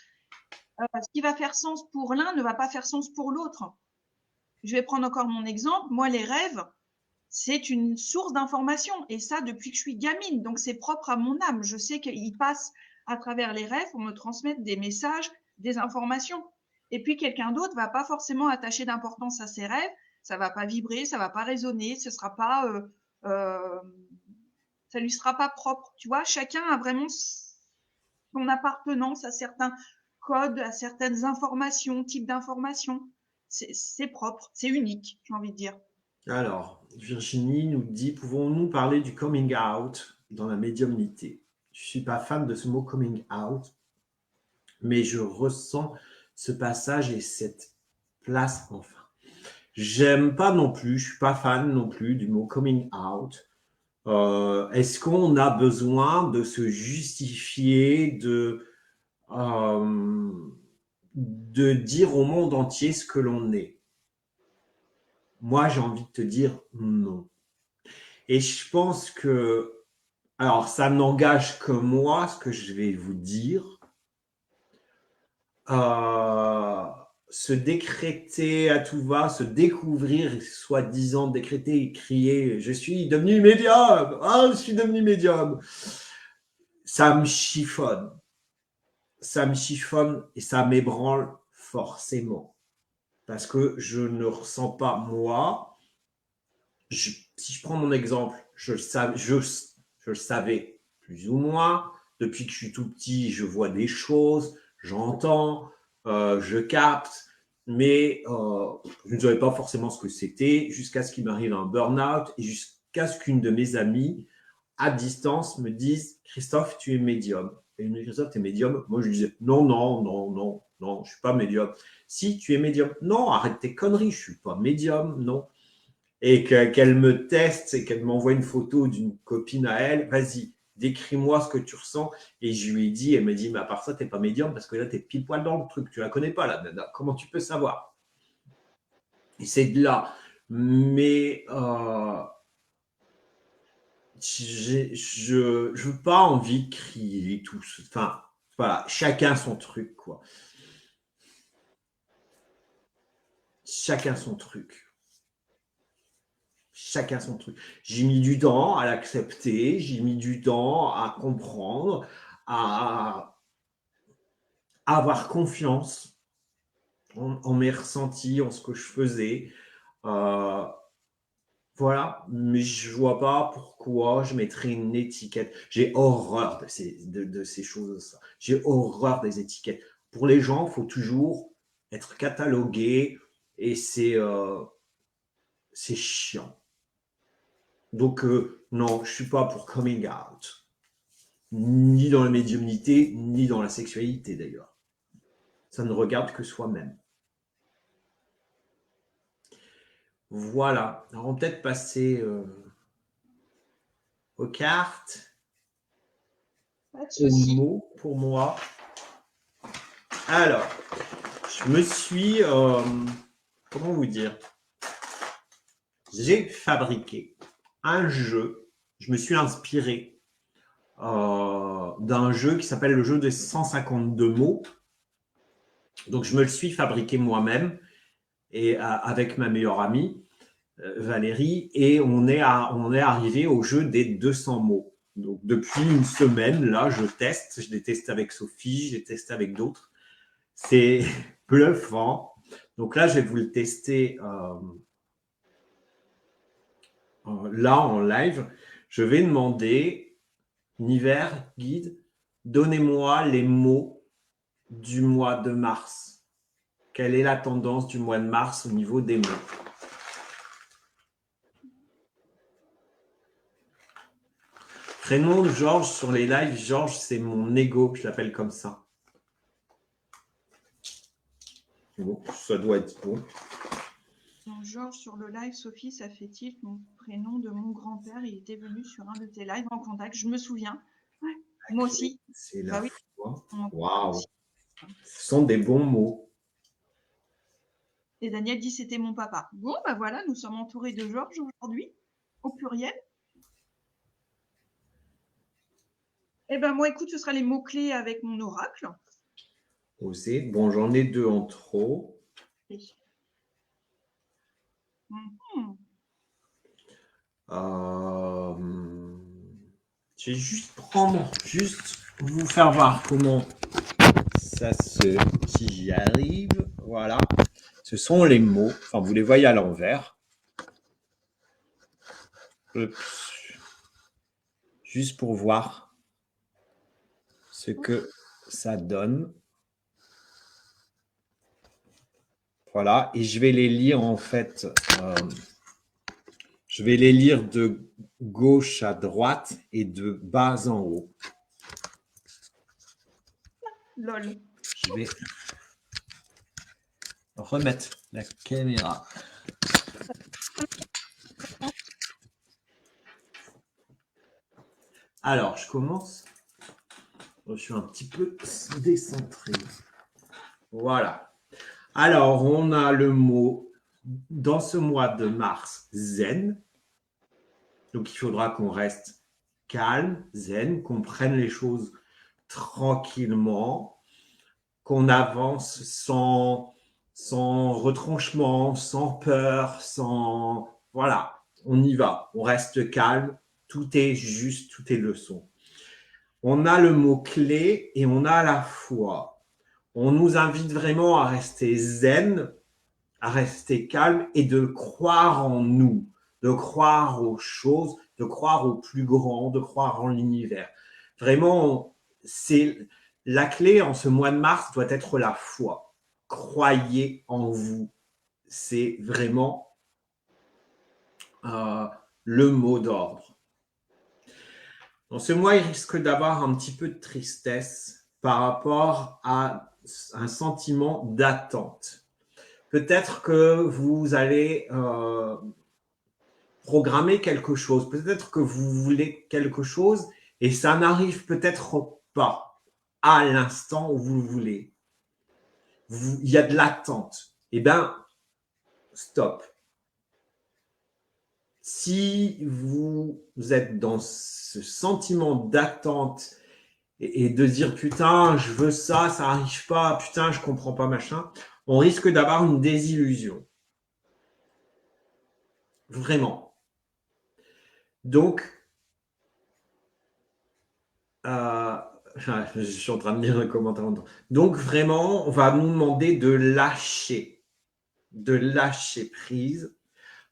Speaker 2: Ce qui va faire sens pour l'un ne va pas faire sens pour l'autre. Je vais prendre encore mon exemple. Moi, les rêves, c'est une source d'information, et ça depuis que je suis gamine. Donc, c'est propre à mon âme. Je sais qu'ils passent à travers les rêves pour me transmettre des messages, des informations. Et puis, quelqu'un d'autre va pas forcément attacher d'importance à ses rêves. Ça va pas vibrer, ça va pas résonner, ce sera pas, ça lui sera pas propre. Tu vois, chacun a vraiment son appartenance à certains codes, à certaines informations, types d'informations. C'est propre, c'est unique, j'ai envie de dire.
Speaker 1: Alors, Virginie nous dit, pouvons-nous parler du coming out dans la médiumnité? Je ne suis pas fan de ce mot coming out, mais je ressens ce passage et cette place enfin. J'aime pas non plus, je suis pas fan non plus du mot coming out. Est-ce qu'on a besoin de se justifier, euh, de dire au monde entier ce que l'on est? Moi, j'ai envie de te dire non. Et je pense que, alors ça n'engage que moi, ce que je vais vous dire. Euh, Se décréter à tout va, se découvrir, soi-disant décréter et crier « Je suis devenu médium, ah, je suis devenu médium », ça me chiffonne. Ça me chiffonne et ça m'ébranle forcément. Parce que je ne ressens pas, moi, si je prends mon exemple, je le savais plus ou moins. Depuis que je suis tout petit, je vois des choses, j'entends, je capte, mais je ne savais pas forcément ce que c'était jusqu'à ce qu'il m'arrive un burn-out et jusqu'à ce qu'une de mes amies à distance, me disent « Christophe, tu es médium ». Et ils me disent « Christophe, tu es médium ». Moi, je disais « Non, non, non, non, non, je ne suis pas médium ». « Si, tu es médium ». « Non, arrête tes conneries, je ne suis pas médium, non ». Et qu'elle me teste et qu'elle m'envoie une photo d'une copine à elle, vas-y, décris-moi ce que tu ressens. Et je lui ai dit, elle m'a dit, mais à part ça, t'es pas médium parce que là, t'es pile poil dans le truc, tu la connais pas, la nana. Comment tu peux savoir? Et c'est de là. Mais je veux pas envie de crier tout. Enfin, voilà, chacun son truc, quoi. Chacun son truc. Chacun son truc. J'ai mis du temps à l'accepter, j'ai mis du temps à comprendre, à avoir confiance en mes ressentis, en ce que je faisais. Euh, voilà, mais je vois pas pourquoi je mettrais une étiquette. J'ai horreur de ces choses. J'ai horreur des étiquettes. Pour les gens, il faut toujours être catalogué et c'est chiant. Donc, non, je suis pas pour coming out. Ni dans la médiumnité, ni dans la sexualité d'ailleurs. Ça ne regarde que soi-même. Voilà. Alors, on va peut-être passer aux cartes,
Speaker 2: Pas de
Speaker 1: aux
Speaker 2: souci.
Speaker 1: mots pour moi. Alors, je me suis, comment vous dire, j'ai fabriqué un jeu. Je me suis inspiré d'un jeu qui s'appelle le jeu des 152 mots. Donc, je me le suis fabriqué moi-même et avec ma meilleure amie. Valérie, et on est arrivé au jeu des 200 mots. Donc, depuis une semaine, là, je teste. Je les teste avec Sophie, je les teste avec d'autres. C'est bluffant. Donc là, je vais vous le tester là en live. Je vais demander, Univers, guide, donnez-moi les mots du mois de mars. Quelle est la tendance du mois de mars au niveau des mots? Prénom de Georges sur les lives. Georges, c'est mon ego, je l'appelle comme ça. Bon, ça doit être bon.
Speaker 2: Donc, Georges, sur le live, Sophie, ça fait tilt, mon prénom de mon grand-père, il était venu sur un de tes lives en contact, je me souviens. Ouais, moi aussi.
Speaker 1: C'est
Speaker 2: Bah
Speaker 1: la
Speaker 2: oui.
Speaker 1: foi.
Speaker 2: Moi
Speaker 1: Waouh.
Speaker 2: aussi.
Speaker 1: Ce sont des bons mots.
Speaker 2: Et Daniel dit c'était mon papa. Bon, bah voilà, nous sommes entourés de Georges aujourd'hui, au pluriel. Eh ben moi, écoute, ce sera les mots-clés avec mon oracle.
Speaker 1: Oser. Bon, j'en ai deux en trop.
Speaker 2: Mhm.
Speaker 1: Je vais juste vous faire voir comment ça se. Si j'y arrive, voilà. Ce sont les mots. Enfin, vous les voyez à l'envers. Juste pour voir ce que ça donne. Voilà, et je vais les lire en fait. Je vais les lire de gauche à droite et de bas en haut.
Speaker 2: Lol.
Speaker 1: Je vais remettre la caméra. Alors, je commence. Je suis un petit peu décentré. Voilà. Alors, on a le mot dans ce mois de mars, zen. Donc, il faudra qu'on reste calme, zen, qu'on prenne les choses tranquillement, qu'on avance sans retranchement, sans peur, sans... Voilà, on y va, on reste calme, tout est juste, tout est leçon. On a le mot-clé et on a la foi. On nous invite vraiment à rester zen, à rester calme et de croire en nous, de croire aux choses, de croire au plus grand, de croire en l'univers. Vraiment, c'est la clé en ce mois de mars doit être la foi. Croyez en vous. C'est vraiment le mot d'ordre. Dans ce mois, il risque d'avoir un petit peu de tristesse par rapport à un sentiment d'attente. Peut-être que vous allez programmer quelque chose, peut-être que vous voulez quelque chose et ça n'arrive peut-être pas à l'instant où vous le voulez. Il y a de l'attente. Eh bien, stop. Si vous êtes dans ce sentiment d'attente et de dire putain, je veux ça, ça n'arrive pas, putain, je comprends pas, machin, on risque d'avoir une désillusion. Vraiment. Donc, je suis en train de lire le commentaire. Donc, vraiment, on va nous demander de lâcher prise,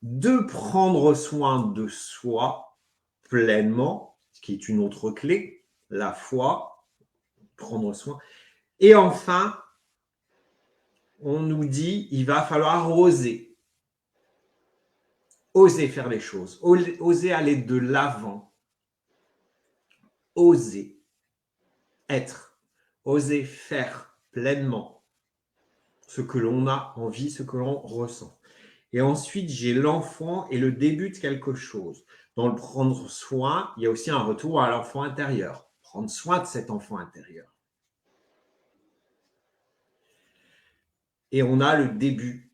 Speaker 1: de prendre soin de soi pleinement, ce qui est une autre clé, la foi, prendre soin. Et enfin, on nous dit, il va falloir oser. Oser faire les choses, oser aller de l'avant, oser être, oser faire pleinement ce que l'on a envie, ce que l'on ressent. Et ensuite, j'ai l'enfant et le début de quelque chose. Dans le prendre soin, il y a aussi un retour à l'enfant intérieur. Prendre soin de cet enfant intérieur. Et on a le début.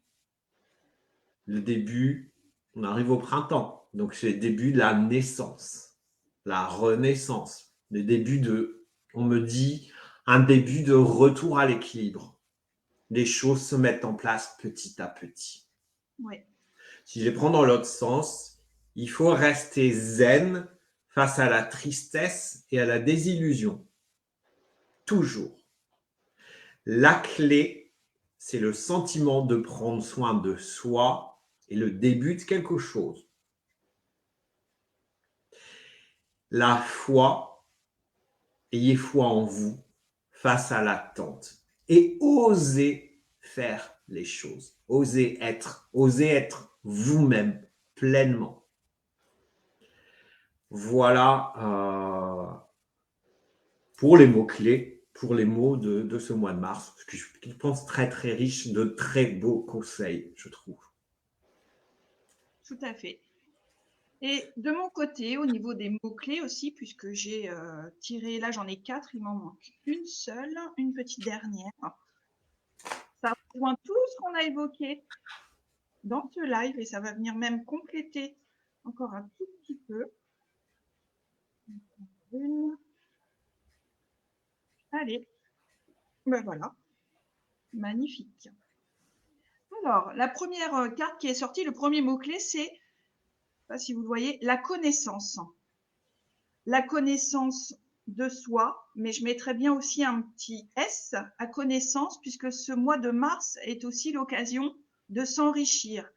Speaker 1: Le début, on arrive au printemps. Donc, c'est le début de la naissance, la renaissance. Le début de, on me dit, un début de retour à l'équilibre. Les choses se mettent en place petit à petit.
Speaker 2: Ouais.
Speaker 1: Si je les prends dans l'autre sens, il faut rester zen face à la tristesse et à la désillusion. Toujours. La clé, c'est le sentiment de prendre soin de soi et le début de quelque chose. La foi, ayez foi en vous face à l'attente et osez faire les choses. Osez être vous-même pleinement. Voilà pour les mots-clés, pour les mots de ce mois de mars, ce que je pense très très riche de très beaux conseils, je trouve.
Speaker 2: Tout à fait. Et de mon côté, au niveau des mots-clés aussi, puisque j'ai tiré, là j'en ai 4, il m'en manque une seule, une petite dernière. Ça rejoint tout ce qu'on a évoqué dans ce live et ça va venir même compléter encore un tout petit peu. Une. Allez, ben voilà, magnifique. Alors, la première carte qui est sortie, le premier mot-clé, c'est, je ne sais pas si vous le voyez, la connaissance. La connaissance de soi, mais je mettrais bien aussi un petit S à connaissance, puisque ce mois de mars est aussi l'occasion de s'enrichir.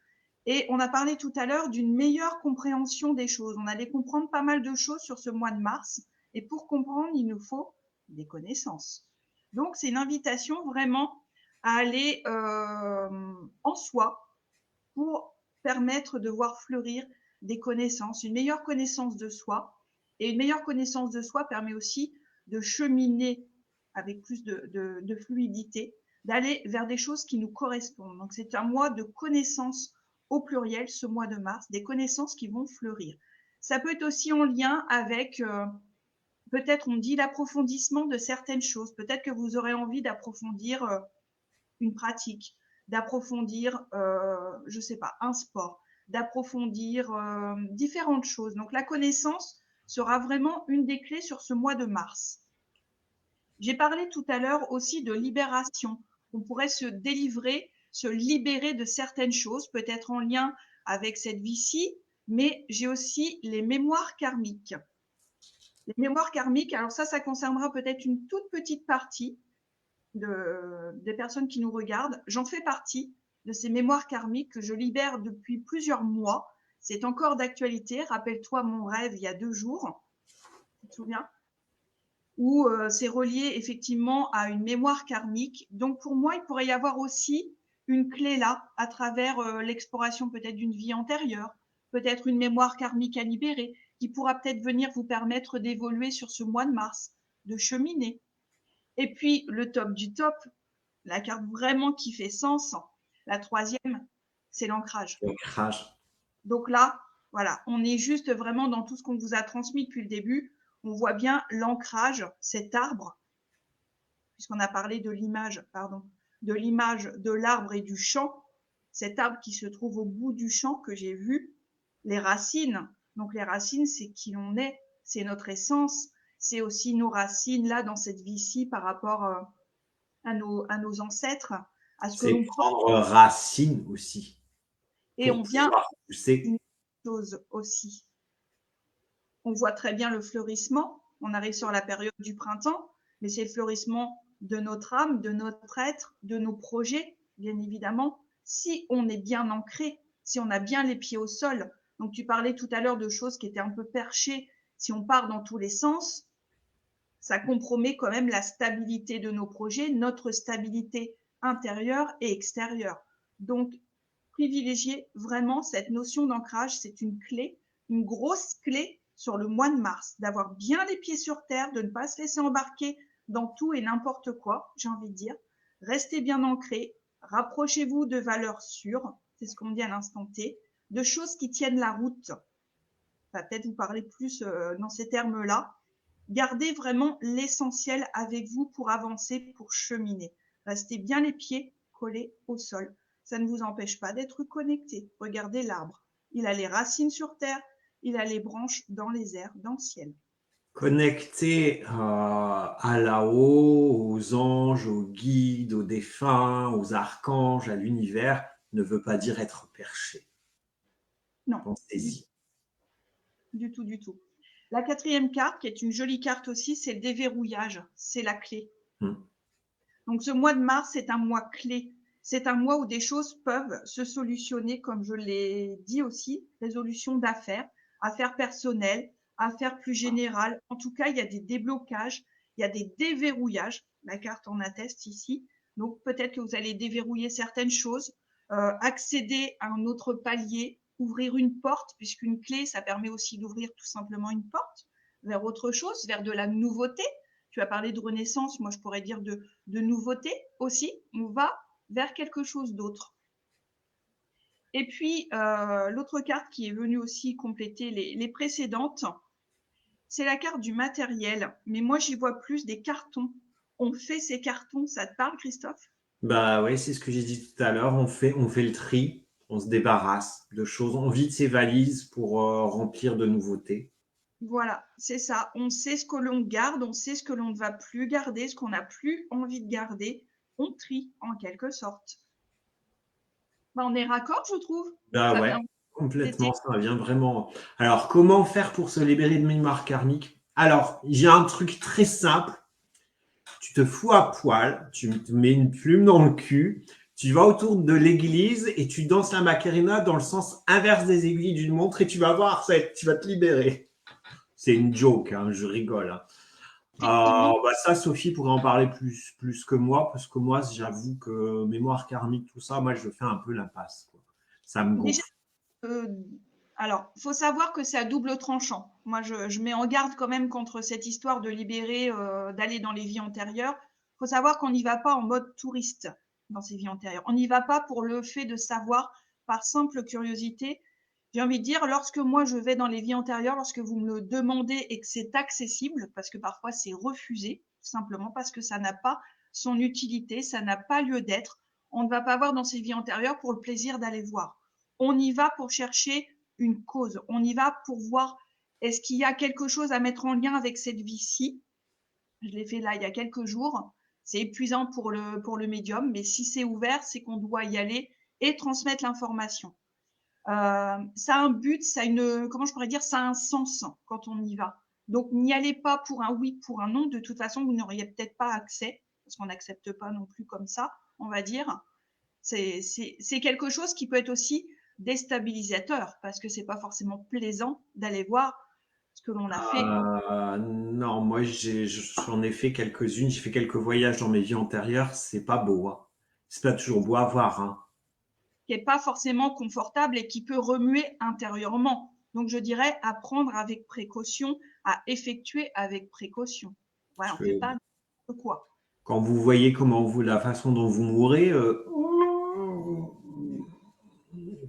Speaker 2: Et on a parlé tout à l'heure d'une meilleure compréhension des choses. On allait comprendre pas mal de choses sur ce mois de mars. Et pour comprendre, il nous faut des connaissances. Donc, c'est une invitation vraiment à aller en soi pour permettre de voir fleurir des connaissances, une meilleure connaissance de soi. Et une meilleure connaissance de soi permet aussi de cheminer avec plus de fluidité, d'aller vers des choses qui nous correspondent. Donc, c'est un mois de connaissances au pluriel, ce mois de mars, des connaissances qui vont fleurir. Ça peut être aussi en lien avec, peut-être on dit l'approfondissement de certaines choses. Peut-être que vous aurez envie d'approfondir une pratique, d'approfondir, je sais pas, un sport, d'approfondir différentes choses. Donc la connaissance sera vraiment une des clés sur ce mois de mars. J'ai parlé tout à l'heure aussi de libération. On pourrait se délivrer, se libérer de certaines choses, peut-être en lien avec cette vie-ci, mais j'ai aussi les mémoires karmiques. Les mémoires karmiques, alors ça concernera peut-être une toute petite partie des personnes qui nous regardent. J'en fais partie de ces mémoires karmiques que je libère depuis plusieurs mois. C'est encore d'actualité. Rappelle-toi mon rêve il y a 2 jours. Tu te souviens? Où c'est relié effectivement à une mémoire karmique. Donc pour moi, il pourrait y avoir aussi une clé là, à travers l'exploration peut-être d'une vie antérieure, peut-être une mémoire karmique à libérer, qui pourra peut-être venir vous permettre d'évoluer sur ce mois de mars, de cheminer. Et puis, le top du top, la carte vraiment qui fait sens, la troisième, c'est l'ancrage.
Speaker 1: L'ancrage.
Speaker 2: Donc là, voilà, on est juste vraiment dans tout ce qu'on vous a transmis depuis le début. On voit bien l'ancrage, cet arbre, puisqu'on a parlé de l'image, pardon, de l'image de l'arbre et du champ, cet arbre qui se trouve au bout du champ que j'ai vu, les racines. Donc les racines, c'est qui l'on est, c'est notre essence, c'est aussi nos racines là dans cette vie-ci par rapport à nos ancêtres, à ce que
Speaker 1: C'est
Speaker 2: l'on porte.
Speaker 1: prendre racine aussi
Speaker 2: Et
Speaker 1: pour
Speaker 2: on vient
Speaker 1: pouvoir pousser.
Speaker 2: une chose aussi. On voit très bien le fleurissement. On arrive sur la période du printemps, mais c'est le fleurissement de notre âme, de notre être, de nos projets, bien évidemment, si on est bien ancré, si on a bien les pieds au sol. Donc tu parlais tout à l'heure de choses qui étaient un peu perchées. Si on part dans tous les sens, ça compromet quand même la stabilité de nos projets, notre stabilité intérieure et extérieure. Donc, privilégier vraiment cette notion d'ancrage, c'est une clé, une grosse clé sur le mois de mars, d'avoir bien les pieds sur terre, de ne pas se laisser embarquer dans tout et n'importe quoi, j'ai envie de dire. Restez bien ancrés, rapprochez-vous de valeurs sûres, c'est ce qu'on dit à l'instant T, de choses qui tiennent la route. Ça va peut-être vous parler plus dans ces termes-là. Gardez vraiment l'essentiel avec vous pour avancer, pour cheminer. Restez bien les pieds collés au sol. Ça ne vous empêche pas d'être connecté. Regardez l'arbre. Il a les racines sur terre, il a les branches dans les airs, dans le ciel.
Speaker 1: Connecté à là-haut, aux anges, aux guides, aux défunts, aux archanges, à l'univers, ne veut pas dire être perché.
Speaker 2: Non,
Speaker 1: Pensez-y.
Speaker 2: du tout, du tout. La quatrième carte, qui est une jolie carte aussi, c'est le déverrouillage. C'est la clé. Donc ce mois de mars, c'est un mois clé. C'est un mois où des choses peuvent se solutionner, comme je l'ai dit aussi, résolution d'affaires, affaires personnelles, affaires plus générales. En tout cas, il y a des déblocages, il y a des déverrouillages. La carte en atteste ici. Donc peut-être que vous allez déverrouiller certaines choses, accéder à un autre palier, ouvrir une porte, puisqu'une clé, ça permet aussi d'ouvrir tout simplement une porte vers autre chose, vers de la nouveauté. Tu as parlé de renaissance, moi je pourrais dire de nouveauté aussi. On va vers quelque chose d'autre. Et puis, l'autre carte qui est venue aussi compléter les précédentes, c'est la carte du matériel. Mais moi, j'y vois plus des cartons. On fait ces cartons, ça te parle, Christophe?
Speaker 1: Bah oui, c'est ce que j'ai dit tout à l'heure. On fait le tri, on se débarrasse de choses, on vide ses valises pour remplir de nouveautés.
Speaker 2: Voilà, c'est ça. On sait ce que l'on garde, on sait ce que l'on ne va plus garder, ce qu'on n'a plus envie de garder. On trie, en quelque sorte. Bah, on est raccord, je trouve.
Speaker 1: Bah
Speaker 2: Ça
Speaker 1: ouais,
Speaker 2: vient d'été.
Speaker 1: complètement, ça vient vraiment. Alors, comment faire pour se libérer de mémoire karmique? Alors, j'ai un truc très simple. Tu te fous à poil, tu te mets une plume dans le cul, tu vas autour de l'église et tu danses la Macarena dans le sens inverse des aiguilles d'une montre et tu vas voir, tu vas te libérer. C'est une joke, hein, je rigole. Hein.
Speaker 2: Effectivement,
Speaker 1: Bah ça, Sophie pourrait en parler plus que moi, parce que moi, j'avoue que mémoire karmique, tout ça, moi, je fais un peu l'impasse. Quoi. Ça me
Speaker 2: déjà,
Speaker 1: gonfle.
Speaker 2: euh, alors, il faut savoir que c'est à double tranchant. Moi, je mets en garde quand même contre cette histoire de libérer, d'aller dans les vies antérieures. Il faut savoir qu'on n'y va pas en mode touriste dans ces vies antérieures. On n'y va pas pour le fait de savoir par simple curiosité. J'ai envie de dire, lorsque moi je vais dans les vies antérieures, lorsque vous me le demandez et que c'est accessible, parce que parfois c'est refusé, tout simplement parce que ça n'a pas son utilité, ça n'a pas lieu d'être, on ne va pas voir dans ces vies antérieures pour le plaisir d'aller voir. On y va pour chercher une cause, on y va pour voir est-ce qu'il y a quelque chose à mettre en lien avec cette vie-ci. Je l'ai fait là il y a quelques jours. C'est épuisant pour le médium, mais si c'est ouvert, c'est qu'on doit y aller et transmettre l'information. Ça a un but, ça a une, comment je pourrais dire, ça a un sens quand on y va. Donc n'y allez pas pour un oui, pour un non. De toute façon, vous n'auriez peut-être pas accès, parce qu'on n'accepte pas non plus comme ça, on va dire. C'est quelque chose qui peut être aussi déstabilisateur, parce que c'est pas forcément plaisant d'aller voir ce que l'on a fait.
Speaker 1: Non, moi, j'en ai fait quelques-unes. J'ai fait quelques voyages dans mes vies antérieures. C'est pas beau. Hein. C'est pas toujours beau à voir. Hein.
Speaker 2: Qui est pas forcément confortable et qui peut remuer intérieurement. Donc, je dirais à prendre avec précaution, à effectuer avec précaution. Voilà, on ne fait pas n'importe quoi.
Speaker 1: Quand vous voyez la façon dont vous mourrez,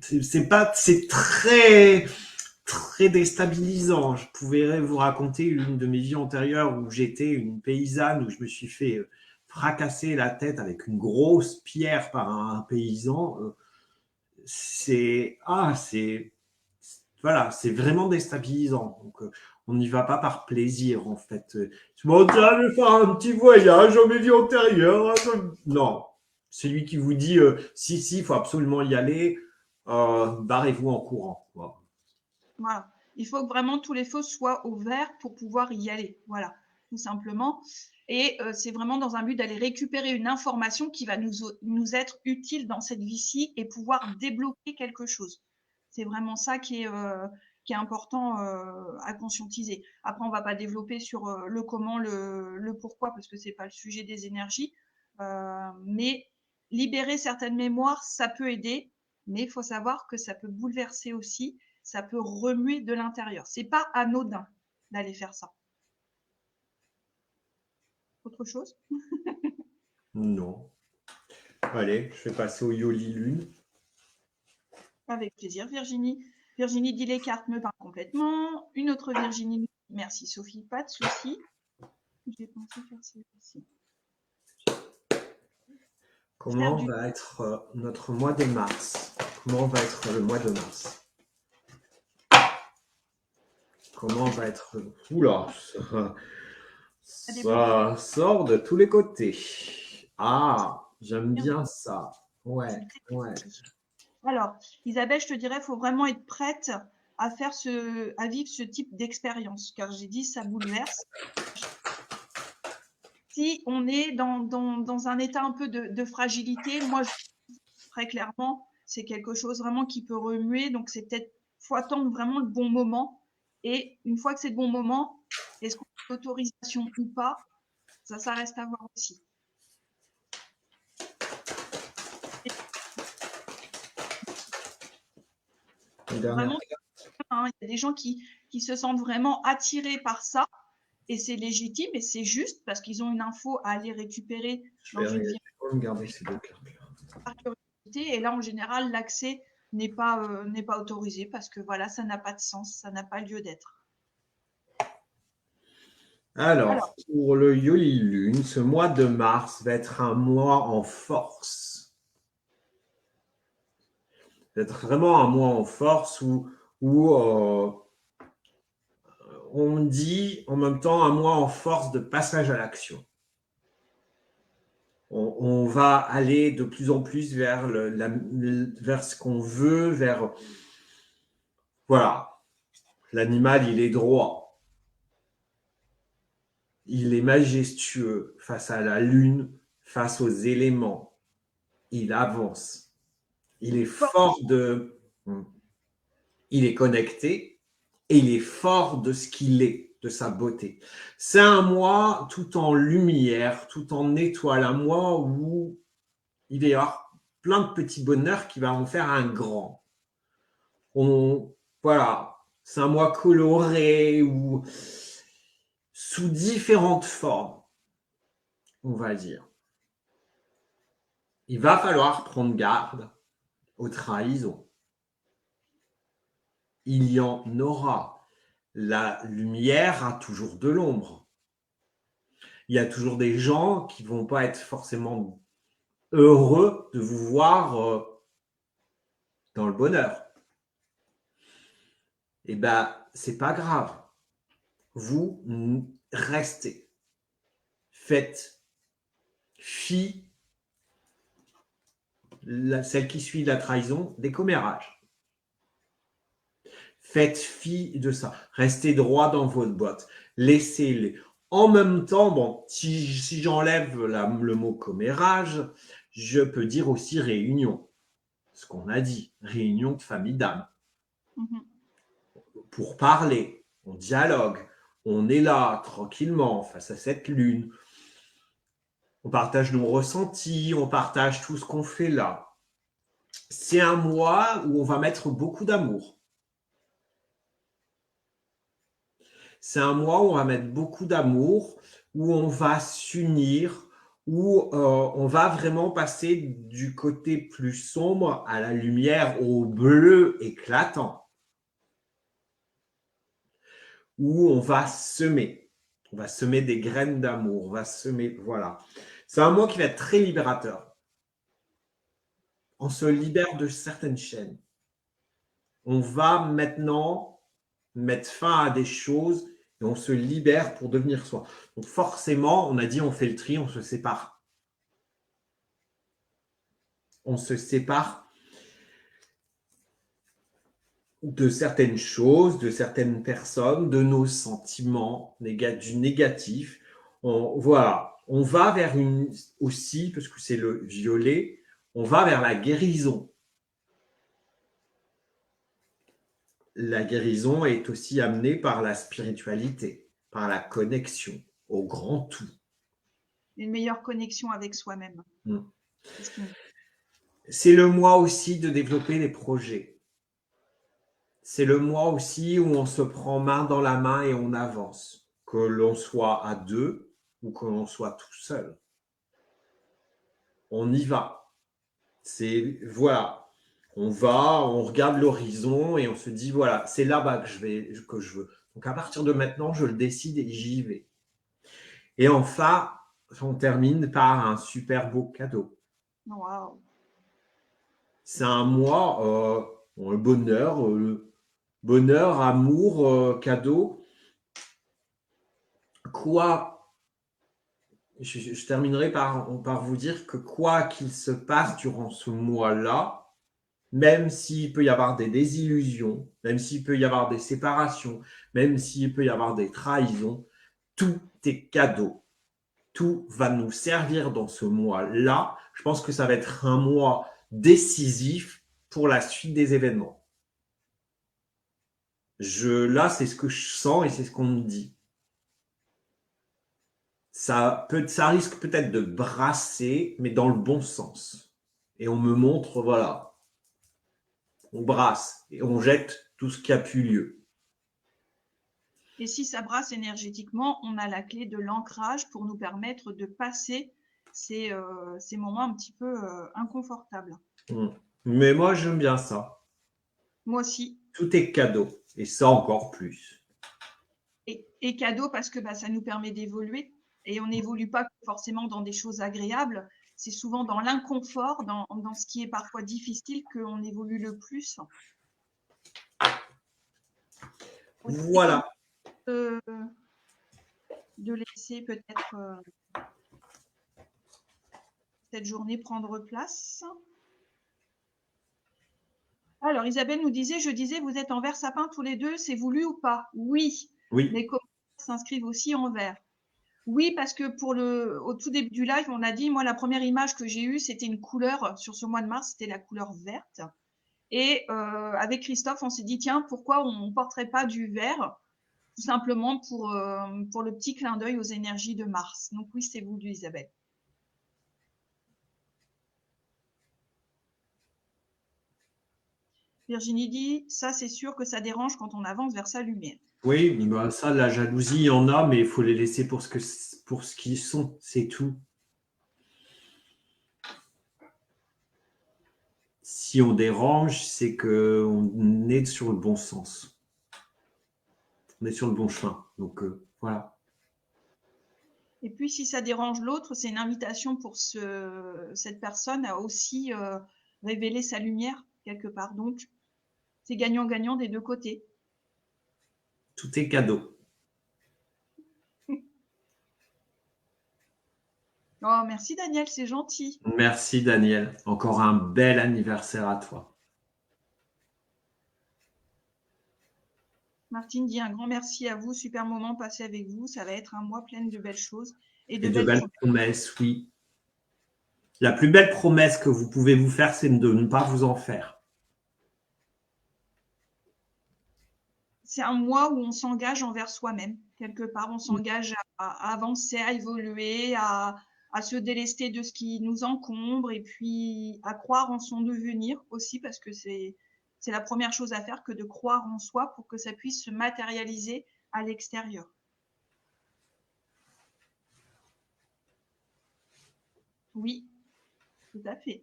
Speaker 1: c'est très, très déstabilisant. Je pouvais vous raconter une de mes vies antérieures où j'étais une paysanne, où je me suis fait fracasser la tête avec une grosse pierre par un paysan. Voilà, c'est vraiment déstabilisant. Donc, on n'y va pas par plaisir, en fait. Bon, tiens, je vais faire un petit voyage dans mes vies antérieures. Non, celui qui vous dit si, il faut absolument y aller, barrez-vous en courant.
Speaker 2: Voilà. Il faut que vraiment tous les feux soient au vert pour pouvoir y aller. Voilà, tout simplement. Et c'est vraiment dans un but d'aller récupérer une information qui va nous être utile dans cette vie-ci et pouvoir débloquer quelque chose. C'est vraiment ça qui est important à conscientiser. Après, on va pas développer sur le comment, le pourquoi, parce que c'est pas le sujet des énergies. Mais libérer certaines mémoires, ça peut aider, mais il faut savoir que ça peut bouleverser aussi, ça peut remuer de l'intérieur. C'est pas anodin d'aller faire ça. Autre chose?
Speaker 1: Non. Allez, je vais passer au Yoli Lune.
Speaker 2: Avec plaisir, Virginie. Virginie dit les cartes me parlent complètement. Une autre Virginie, merci Sophie, pas de souci. J'ai pensé faire celle-ci.
Speaker 1: Comment va être notre mois de mars? Comment va être le mois de mars? Comment va être... Oula, ça sort de tous les côtés. Ah, j'aime bien ça. Ouais, ouais.
Speaker 2: Alors, Isabelle, je te dirais, il faut vraiment être prête à vivre ce type d'expérience, car j'ai dit ça bouleverse. Si on est dans un état un peu de fragilité, moi, très clairement, c'est quelque chose vraiment qui peut remuer. Donc, c'est peut-être, faut attendre vraiment le bon moment. Et une fois que c'est le bon moment, est-ce qu'on a l'autorisation ou pas? Ça reste à voir aussi. Vraiment, hein, il y a des gens qui se sentent vraiment attirés par ça. Et c'est légitime et c'est juste parce qu'ils ont une info à aller récupérer dans une vie par curiosité. Et là, en général, l'accès n'est pas autorisé parce que voilà, ça n'a pas de sens, ça n'a pas lieu d'être.
Speaker 1: Alors, pour le Yoli Lune, ce mois de mars va être un mois en force. Va être vraiment un mois en force où on dit en même temps un mois en force de passage à l'action. On va aller de plus en plus vers ce qu'on veut, vers... Voilà. L'animal, il est droit. Il est majestueux face à la lune, face aux éléments. Il avance. Il est fort de... Il est connecté et il est fort de ce qu'il est, de sa beauté. C'est un mois tout en lumière, tout en étoile, un mois où il va y avoir plein de petits bonheurs qui vont faire un grand. Voilà, c'est un mois coloré ou sous différentes formes, on va dire. Il va falloir prendre garde aux trahisons. Il y en aura. La lumière a toujours de l'ombre. Il y a toujours des gens qui ne vont pas être forcément heureux de vous voir dans le bonheur. Eh bien, c'est pas grave. Vous restez. Faites fi, celle qui suit la trahison, des commérages. Faites fi de ça. Restez droit dans votre boîte. Laissez-les. En même temps, bon, si j'enlève le mot commérage, je peux dire aussi réunion. Ce qu'on a dit, réunion de famille d'âme. Pour parler, on dialogue, on est là tranquillement face à cette lune. On partage nos ressentis, on partage tout ce qu'on fait là. C'est un mois où on va mettre beaucoup d'amour. C'est un mois où on va mettre beaucoup d'amour, où on va s'unir, où on va vraiment passer du côté plus sombre à la lumière, au bleu éclatant, où on va semer. On va semer des graines d'amour, on va semer, voilà. C'est un mois qui va être très libérateur. On se libère de certaines chaînes. On va maintenant mettre fin à des choses et on se libère pour devenir soi. Donc forcément, on a dit on fait le tri, on se sépare. On se sépare de certaines choses, de certaines personnes, de nos sentiments, du négatif. Voilà, on va vers une aussi, parce que c'est le violet, on va vers la guérison. La guérison est aussi amenée par la spiritualité, par la connexion au grand tout.
Speaker 2: Une meilleure connexion avec soi-même.
Speaker 1: C'est le mois aussi de développer des projets. C'est le mois aussi où on se prend main dans la main et on avance, que l'on soit à deux ou que l'on soit tout seul. On y va. C'est voilà, on va, on regarde l'horizon et on se dit voilà, c'est là-bas que je veux. Donc à partir de maintenant, je le décide et j'y vais. Et enfin, on termine par un super beau cadeau.
Speaker 2: Wow.
Speaker 1: C'est un mois, le bonheur, amour, cadeau. Je terminerai par vous dire que quoi qu'il se passe durant ce mois-là, même s'il peut y avoir des désillusions, même s'il peut y avoir des séparations, même s'il peut y avoir des trahisons, tout est cadeau. Tout va nous servir dans ce mois-là. Je pense que ça va être un mois décisif pour la suite des événements. Là, c'est ce que je sens et c'est ce qu'on me dit. Ça risque peut-être de brasser, mais dans le bon sens. Et on me montre, voilà, on brasse et on jette tout ce qui a pu lieu.
Speaker 2: Et si ça brasse énergétiquement, on a la clé de l'ancrage pour nous permettre de passer ces moments un petit peu inconfortables.
Speaker 1: Mais moi, j'aime bien ça.
Speaker 2: Moi aussi.
Speaker 1: Tout est cadeau, et ça encore plus.
Speaker 2: Et cadeau parce que ça nous permet d'évoluer. Et on n'évolue pas forcément dans des choses agréables. C'est souvent dans l'inconfort, dans ce qui est parfois difficile, qu'on évolue le plus.
Speaker 1: Voilà.
Speaker 2: De laisser peut-être cette journée prendre place. Alors, Isabelle nous disait, je disais, vous êtes en vert sapin tous les deux, c'est voulu ou pas? Oui.
Speaker 1: Oui.
Speaker 2: Les commentaires s'inscrivent aussi en vert. Oui, parce que au tout début du live, on a dit, moi, la première image que j'ai eue, c'était une couleur, sur ce mois de mars, c'était la couleur verte. Et avec Christophe, on s'est dit, tiens, pourquoi on ne porterait pas du vert? Tout simplement pour le petit clin d'œil aux énergies de Mars. Donc oui, c'est voulu, Isabelle. Virginie dit, ça c'est sûr que ça dérange quand on avance vers sa lumière.
Speaker 1: Oui, ça, la jalousie, il y en a, mais il faut les laisser pour ce qu'ils sont, c'est tout. Si on dérange, c'est qu'on est sur le bon sens. On est sur le bon chemin. Donc, voilà.
Speaker 2: Et puis, si ça dérange l'autre, c'est une invitation pour cette personne à aussi révéler sa lumière quelque part. Donc, c'est gagnant-gagnant des deux côtés.
Speaker 1: Tout est cadeau.
Speaker 2: Oh, merci Daniel, c'est gentil.
Speaker 1: Merci Daniel. Encore un bel anniversaire à toi.
Speaker 2: Martine dit un grand merci à vous. Super moment passé avec vous. Ça va être un mois plein de belles choses et
Speaker 1: Et
Speaker 2: de
Speaker 1: de
Speaker 2: belles
Speaker 1: belles promesses, oui. La plus belle promesse que vous pouvez vous faire, c'est de ne pas vous en faire.
Speaker 2: C'est un mois où on s'engage envers soi-même. Quelque part, on s'engage à avancer, à évoluer, à se délester de ce qui nous encombre et puis à croire en son devenir aussi parce que c'est la première chose à faire que de croire en soi pour que ça puisse se matérialiser à l'extérieur. Oui, tout à fait.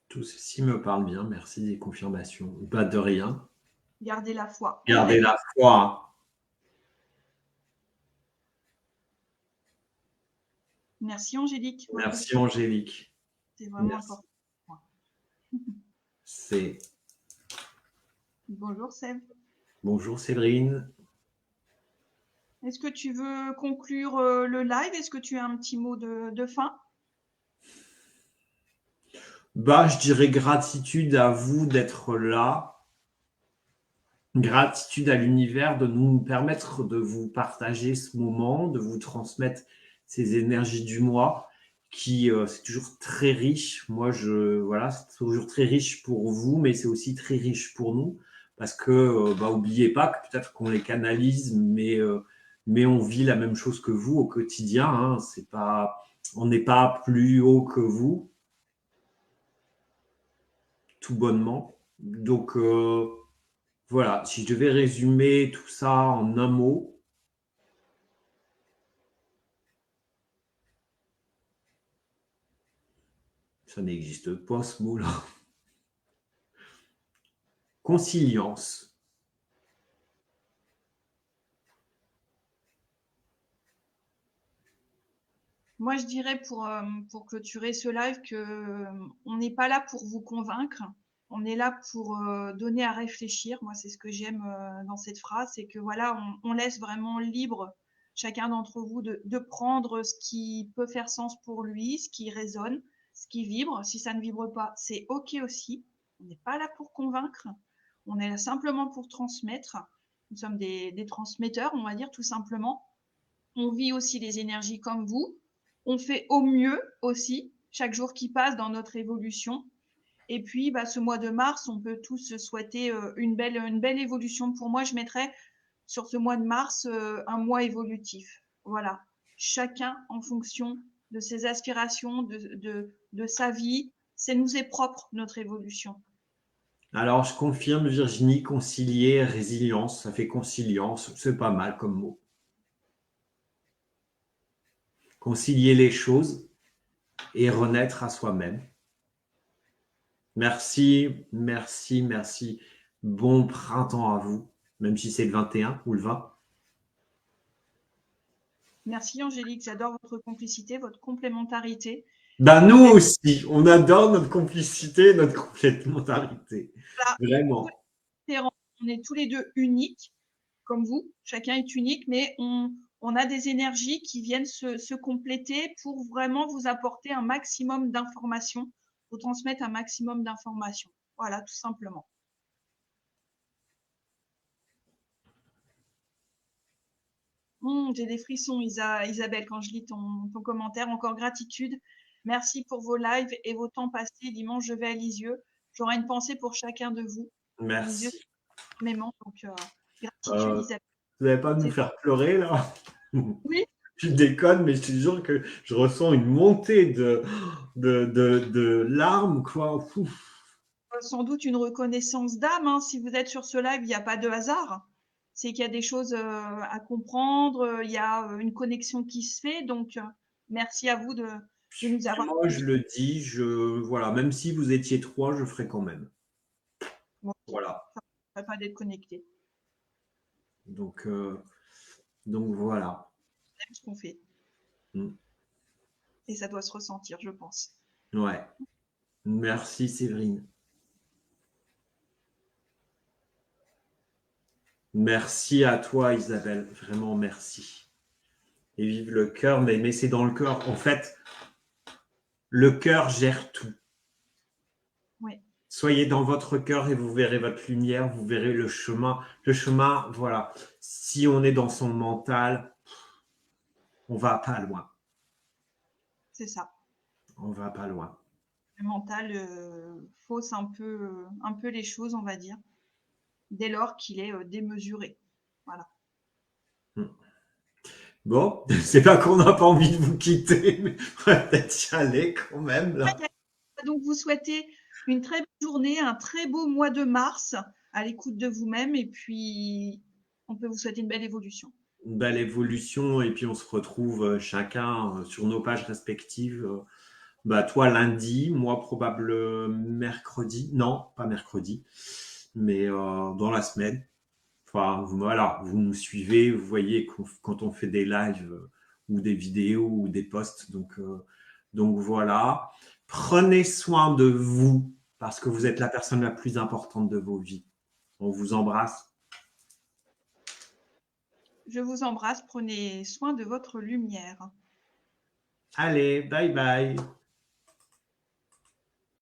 Speaker 1: Tout ceci me parle bien. Merci des confirmations. Pas de rien.
Speaker 2: Gardez la foi.
Speaker 1: Gardez la foi.
Speaker 2: Merci Angélique.
Speaker 1: Merci Angélique.
Speaker 2: C'est vraiment
Speaker 1: Merci.
Speaker 2: important.
Speaker 1: C'est.
Speaker 2: Bonjour Seb.
Speaker 1: Bonjour Séverine.
Speaker 2: Est-ce que tu veux conclure le live? Est-ce que tu as un petit mot de fin?
Speaker 1: Bah, je dirais gratitude à vous d'être là. Gratitude à l'univers de nous permettre de vous partager ce moment, de vous transmettre ces énergies du mois qui c'est toujours très riche. Moi, voilà, c'est toujours très riche pour vous, mais c'est aussi très riche pour nous parce que bah, oubliez pas que peut-être qu'on les canalise, mais on vit la même chose que vous au quotidien. Hein. C'est pas, on n'est pas plus haut que vous, tout bonnement. Donc voilà, si je devais résumer tout ça en un mot, ça n'existe pas ce mot-là. Consilience.
Speaker 2: Moi, je dirais pour clôturer ce live que on n'est pas là pour vous convaincre. On est là pour donner à réfléchir. Moi, c'est ce que j'aime dans cette phrase, c'est que voilà, on laisse vraiment libre chacun d'entre vous de prendre ce qui peut faire sens pour lui, ce qui résonne, ce qui vibre. Si ça ne vibre pas, c'est OK aussi. On n'est pas là pour convaincre. On est là simplement pour transmettre. Nous sommes des transmetteurs, on va dire tout simplement. On vit aussi les énergies comme vous. On fait au mieux aussi chaque jour qui passe dans notre évolution. Et puis, bah, ce mois de mars, on peut tous se souhaiter une belle évolution. Pour moi, je mettrais sur ce mois de mars un mois évolutif. Voilà. Chacun en fonction de ses aspirations, de sa vie. C'est nous est propre, notre évolution.
Speaker 1: Alors, je confirme, Virginie, concilier, résilience, ça fait conciliance, c'est pas mal comme mot. Concilier les choses et renaître à soi-même. Merci, merci, merci. Bon printemps à vous, même si c'est le 21 ou le 20.
Speaker 2: Merci Angélique, j'adore votre complicité, votre complémentarité.
Speaker 1: Ben, nous aussi, on adore notre complicité, notre complémentarité.
Speaker 2: Voilà.
Speaker 1: Vraiment.
Speaker 2: On est tous les deux uniques, comme vous. Chacun est unique, mais on a des énergies qui viennent se compléter pour vraiment vous apporter un maximum d'informations, vous transmettre un maximum d'informations. Voilà, tout simplement. J'ai des frissons, Isabelle, quand je lis ton commentaire. Encore gratitude. Merci pour vos lives et vos temps passés. Dimanche, je vais à Lisieux. J'aurai une pensée pour chacun de vous.
Speaker 1: Merci.
Speaker 2: Lisieux, énormément. Donc, gratitude, Isabelle.
Speaker 1: Vous n'allez pas nous faire pleurer là?
Speaker 2: Oui.
Speaker 1: Je déconne, mais je te jure que je ressens une montée de larmes, quoi. Ouf.
Speaker 2: Sans doute une reconnaissance d'âme. Hein. Si vous êtes sur ce live, il n'y a pas de hasard. C'est qu'il y a des choses à comprendre, il y a une connexion qui se fait. Donc, merci à vous de nous avoir.
Speaker 1: Moi, je le dis, voilà, même si vous étiez 3, je ferai quand même.
Speaker 2: Bon,
Speaker 1: Voilà.
Speaker 2: ça ne pas d'être connecté.
Speaker 1: Donc voilà.
Speaker 2: C'est ce qu'on fait.
Speaker 1: Mm.
Speaker 2: Et ça doit se ressentir, je pense.
Speaker 1: Ouais. Merci Séverine. Merci à toi Isabelle, vraiment merci. Et vive le cœur, mais c'est dans le cœur. En fait, le cœur gère tout.
Speaker 2: Oui.
Speaker 1: Soyez dans votre cœur et vous verrez votre lumière, vous verrez le chemin. Le chemin, voilà. Si on est dans son mental, on va pas loin.
Speaker 2: C'est ça.
Speaker 1: On va pas loin.
Speaker 2: Le mental fausse un peu les choses, on va dire, dès lors qu'il est démesuré. Voilà.
Speaker 1: Bon, c'est pas qu'on n'a pas envie de vous quitter, mais on va peut-être y aller quand même là.
Speaker 2: Donc vous souhaitez une très belle journée, un très beau mois de mars à l'écoute de vous-même et puis on peut vous souhaiter une belle évolution.
Speaker 1: Une belle évolution et puis on se retrouve chacun sur nos pages respectives. Bah, toi lundi, moi probable mercredi. Non, pas mercredi, mais dans la semaine. Enfin, voilà, vous nous suivez, vous voyez quand on fait des lives ou des vidéos ou des posts. Donc voilà. Prenez soin de vous parce que vous êtes la personne la plus importante de vos vies. On vous embrasse.
Speaker 2: Je vous embrasse, prenez soin de votre lumière.
Speaker 1: Allez, bye bye.